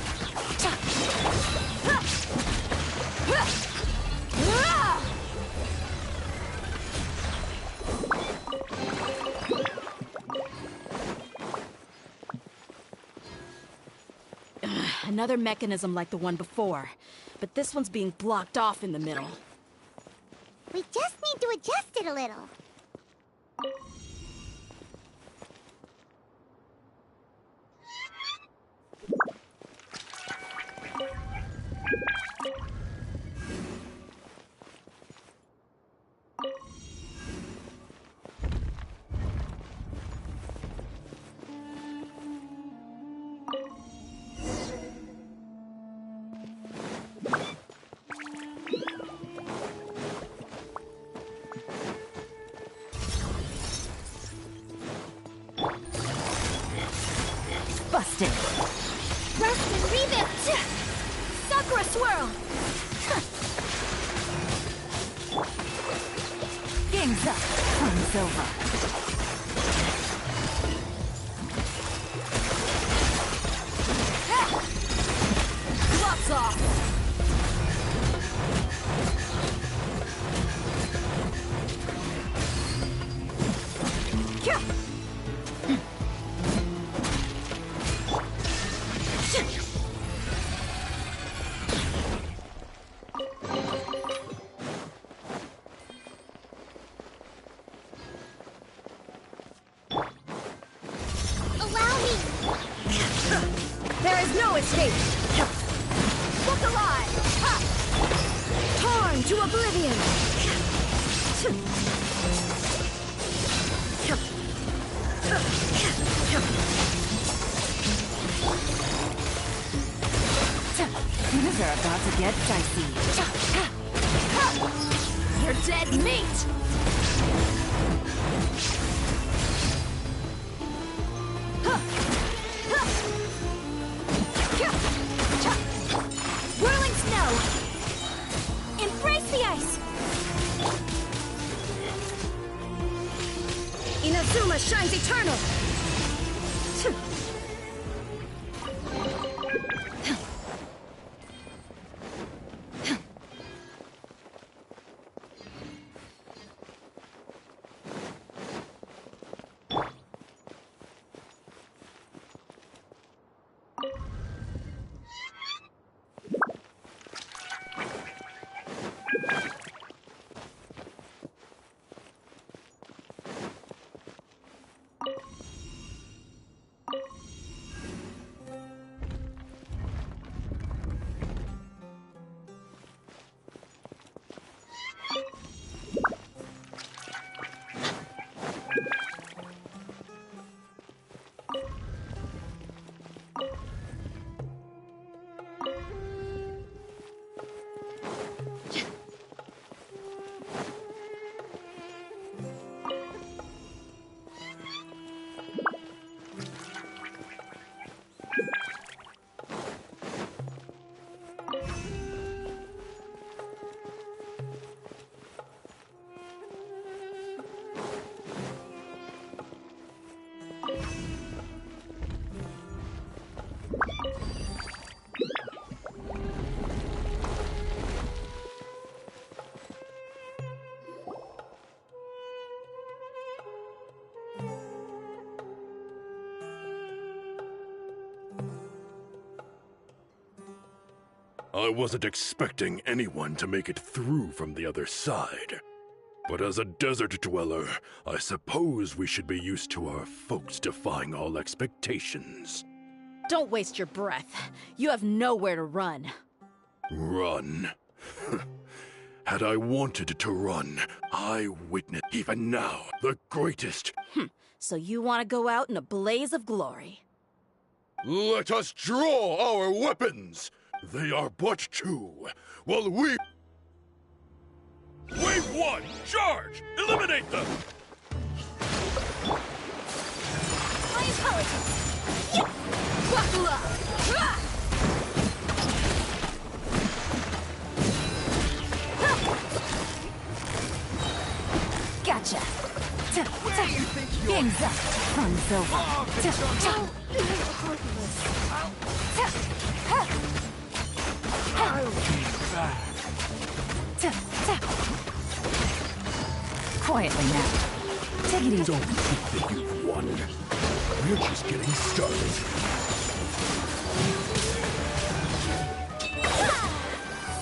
Another mechanism like the one before, but this one's being blocked off in the middle. We just need to adjust it a little. Busted. Rest and rebuild. Sakura swirl. Game's up. Time's over. Gloves off. There is no escape! Look alive! Ha! Torn to oblivion! Things are about to get dicey. You're dead meat! Whirling snow! Suma shines eternal! I wasn't expecting anyone to make it through from the other side. But as a desert dweller, I suppose we should be used to our folks defying all expectations. Don't waste your breath. You have nowhere to run. Run? Had I wanted to run, I witness even now the greatest. So you want to go out in a blaze of glory? Let us draw our weapons! They are but two, while we... Wave 1! Charge! Eliminate them! My intelligence! Buckle up! Gotcha! Where do you think you're... Game's up! Fun's over! I'll be back. Quietly now. Take it easy. Don't think that you've won. We're just getting started.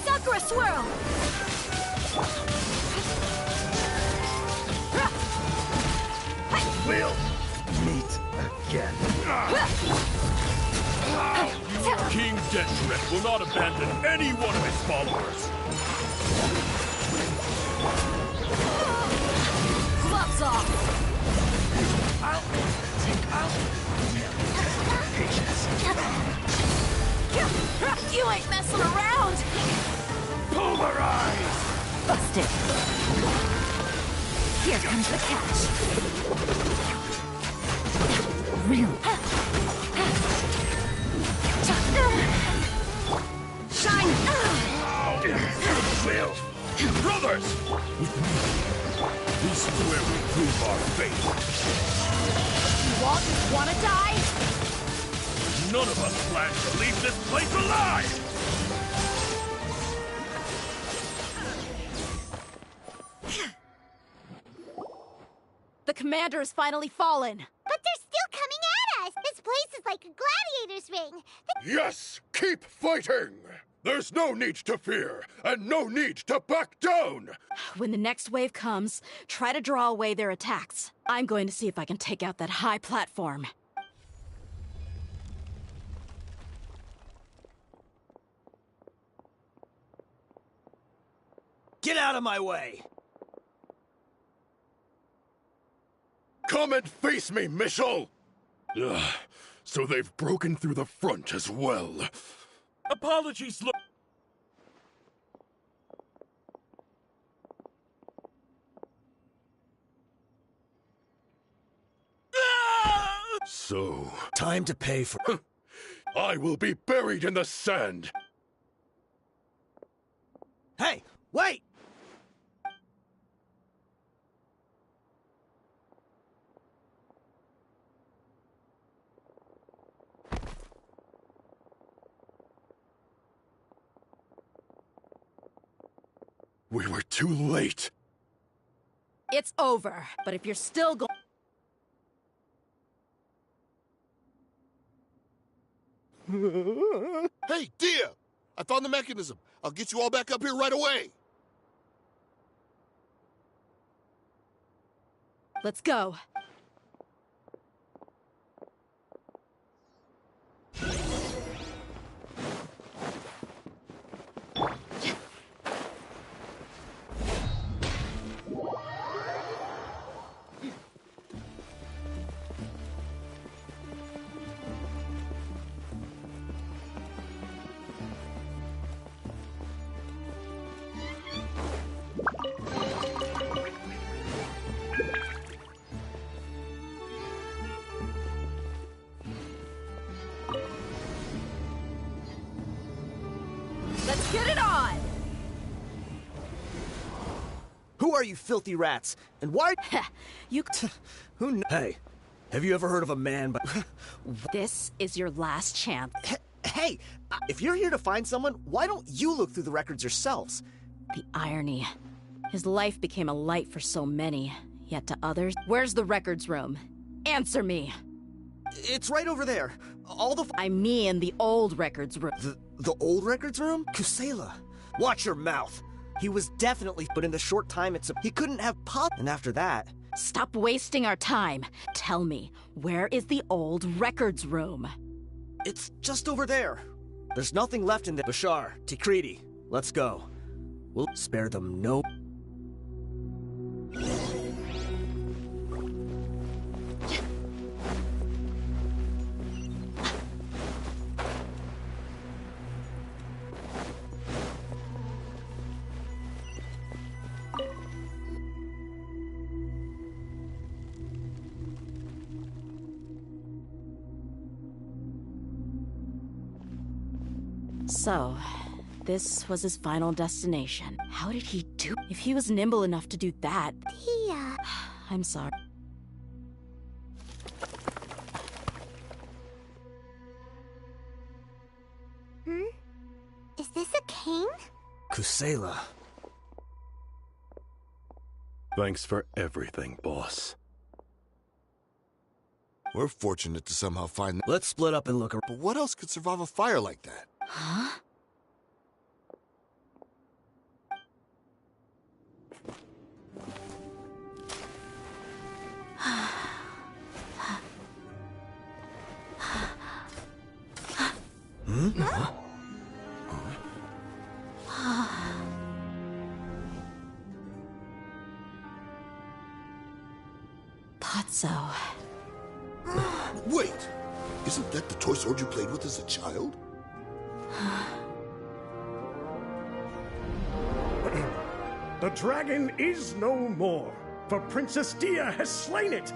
Sakura swirl! We'll meet again. King Deaththreat will not abandon any one of his followers. Gloves off! You ain't messing around! Pulverize! Busted! Here comes the catch. Really? Shine! Will! Brothers! With me, this is where we prove our faith. You wanna die? None of us plan to leave this place alive! The commander has finally fallen. But they're still coming at us! This place is like a gladiator's ring. Yes! Keep fighting! There's no need to fear, and no need to back down! When the next wave comes, try to draw away their attacks. I'm going to see if I can take out that high platform. Get out of my way! Come and face me, Mitchell! Ugh, so they've broken through the front as well. Apologies, look. So... Time to pay for... I will be buried in the sand! Hey, wait! We were too late. It's over, but if you're still going... Hey, Dia! I found the mechanism. I'll get you all back up here right away. Let's go. Let's get it on! Who are you filthy rats? And why... You... Who kn... Hey, have you ever heard of a man by... This is your last chance. Hey, if you're here to find someone, why don't you look through the records yourselves? The irony. His life became a light for so many, yet to others... Where's the records room? Answer me! It's right over there. All the... I mean the old records room. The old records room? Kusela. Watch your mouth. He was definitely... But in the short time he couldn't have pop... And after that... Stop wasting our time. Tell me, where is the old records room? It's just over there. There's nothing left in the... Bashar, Tikriti, let's go. We'll spare them no... So, this was his final destination. How did he do? If he was nimble enough to do that... Tia... I'm sorry. Is this a cane? Kusela. Thanks for everything, boss. We're fortunate to somehow find... Let's split up and look around. But what else could survive a fire like that? Huh? Huh? Thought so. Wait! Isn't that the toy sword you played with as a child? The dragon is no more, for Princess Dia has slain it.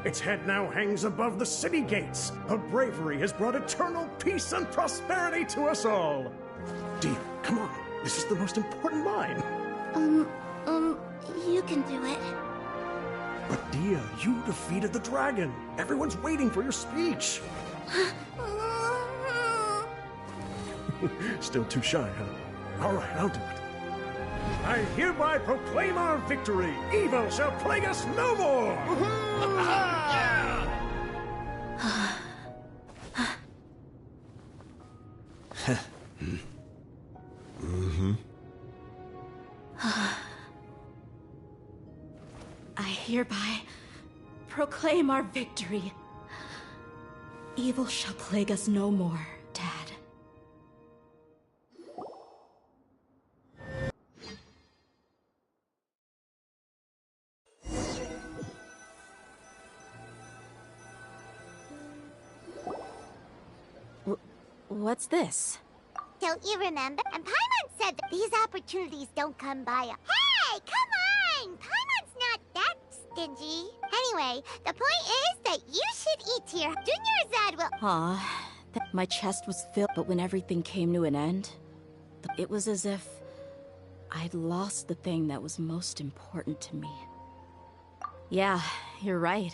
Its head now hangs above the city gates. Her bravery has brought eternal peace and prosperity to us all. Dia, come on. This is the most important line. You can do it. But Dia, you defeated the dragon. Everyone's waiting for your speech. Still too shy, huh? All right, I'll do it. I hereby proclaim our victory. Evil shall plague us no more. I hereby proclaim our victory. Evil shall plague us no more, Dad. What's this? Don't you remember? And Paimon said that these opportunities don't come by. Hey, come on! Paimon's not that stingy. Anyway, the point is that you should eat here. Junior Zad will... Aw, my chest was filled, but when everything came to an end, it was as if I'd lost the thing that was most important to me. Yeah, you're right.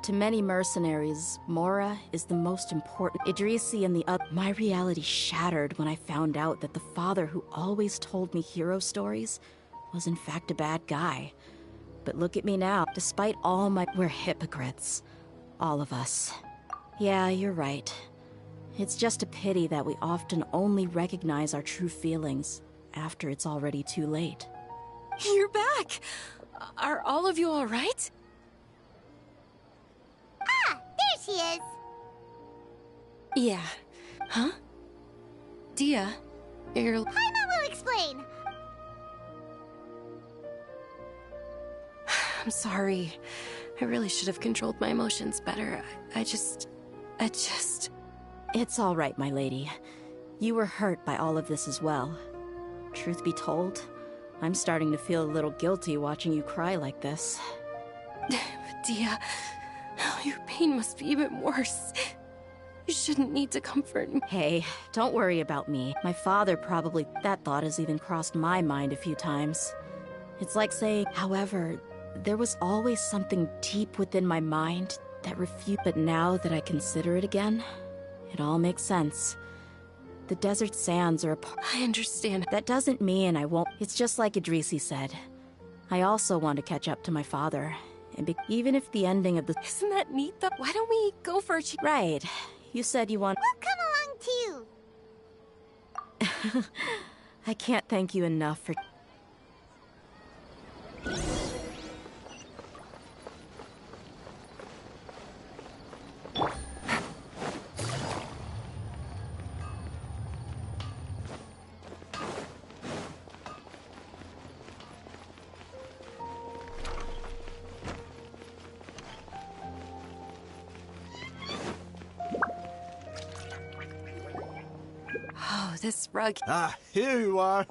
To many mercenaries, Mora is the most important. Idrisi and the other. My reality shattered when I found out that the father who always told me hero stories was in fact a bad guy. But look at me now. Despite all my... We're hypocrites. All of us. Yeah, you're right. It's just a pity that we often only recognize our true feelings after it's already too late. You're back! Are all of you all right? Ah, there she is. Yeah. Huh? Dia, you're... Paimon will explain. I'm sorry. I really should have controlled my emotions better. I just... It's all right, my lady. You were hurt by all of this as well. Truth be told, I'm starting to feel a little guilty watching you cry like this. Dia, your pain must be even worse. You shouldn't need to comfort me. Hey, don't worry about me. My father probably... That thought has even crossed my mind a few times. It's like saying, however, there was always something deep within my mind that refused. But now that I consider it again, it all makes sense. The desert sands are a part. I understand. That doesn't mean I won't. It's just like Idrisi said. I also want to catch up to my father. And even if the ending of the... Isn't that neat, though? Why don't we go for a... Right. You said you want... We'll come along, too. I can't thank you enough for... Oh, this rug... Ah, here you are.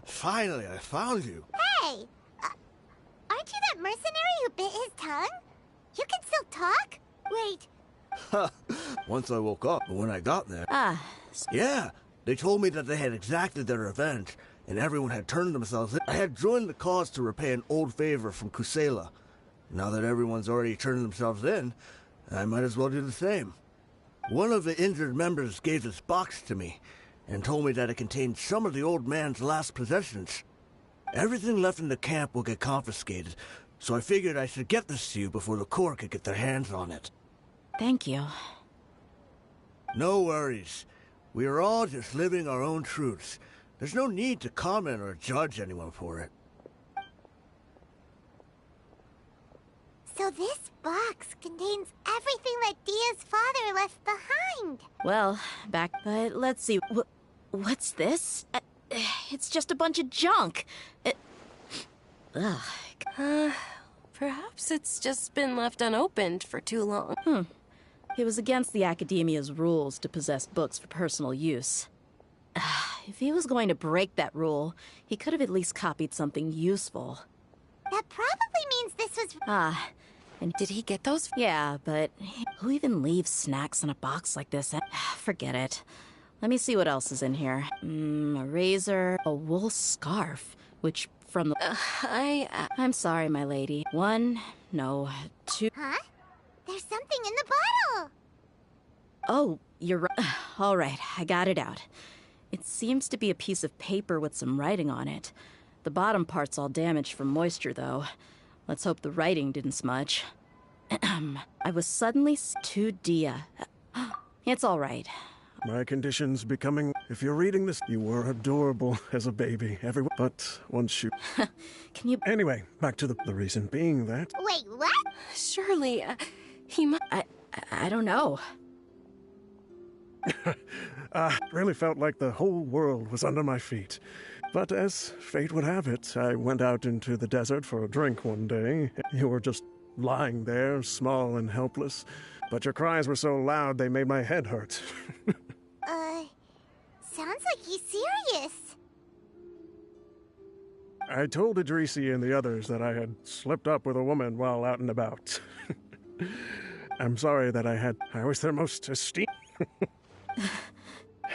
Finally, I found you. Hey! Aren't you that mercenary who bit his tongue? You can still talk? Wait. Once I woke up, but when I got there... Ah. Yeah, they told me that they had exacted their revenge, and everyone had turned themselves in. I had joined the cause to repay an old favor from Kusela. Now that everyone's already turned themselves in, I might as well do the same. One of the injured members gave this box to me, and told me that it contained some of the old man's last possessions. Everything left in the camp will get confiscated, so I figured I should get this to you before the court could get their hands on it. Thank you. No worries. We are all just living our own truths. There's no need to comment or judge anyone for it. So this box contains everything that Dia's father left behind. Well, but let's see. What's this? It's just a bunch of junk. Ugh. Perhaps it's just been left unopened for too long. It was against the Academia's rules to possess books for personal use. If he was going to break that rule, he could have at least copied something useful. That probably means this was... And did he get those? Yeah, but who even leaves snacks in a box like this? Forget it. Let me see what else is in here. A razor, a wool scarf, which from the... I'm sorry, my lady. 1, no, 2... Huh? There's something in the bottle! Oh, you're right. All right, I got it out. It seems to be a piece of paper with some writing on it. The bottom part's all damaged from moisture, though. Let's hope the writing didn't smudge. I was suddenly to Dia. It's all right. My condition's becoming... If you're reading this, you were adorable as a baby. Everyone... But once you... Can you... Anyway, back to the reason being that... Wait, what? Surely, he might... I don't know. Really felt like the whole world was under my feet. But as fate would have it, I went out into the desert for a drink one day. You were just lying there, small and helpless. But your cries were so loud they made my head hurt. Sounds like he's serious. I told Idrisi and the others that I had slipped up with a woman while out and about. I'm sorry that I was their most esteemed.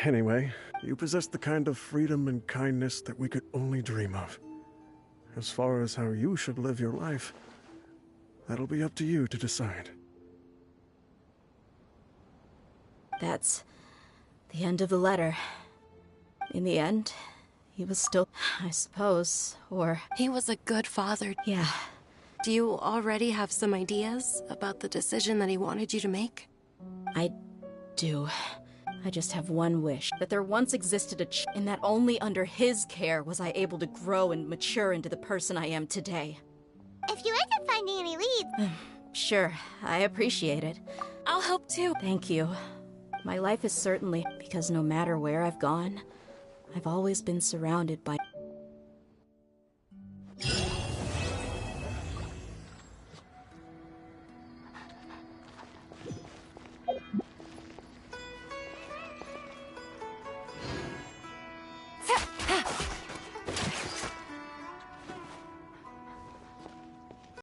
Anyway, you possess the kind of freedom and kindness that we could only dream of. As far as how you should live your life, that'll be up to you to decide. That's the end of the letter. In the end, he was still, I suppose, or... He was a good father. Yeah. Do you already have some ideas about the decision that he wanted you to make? I do. I just have one wish, that there once existed a and that only under his care was I able to grow and mature into the person I am today. If you end up finding any leads... Sure, I appreciate it. I'll help too. Thank you. My life is certainly, because no matter where I've gone, I've always been surrounded by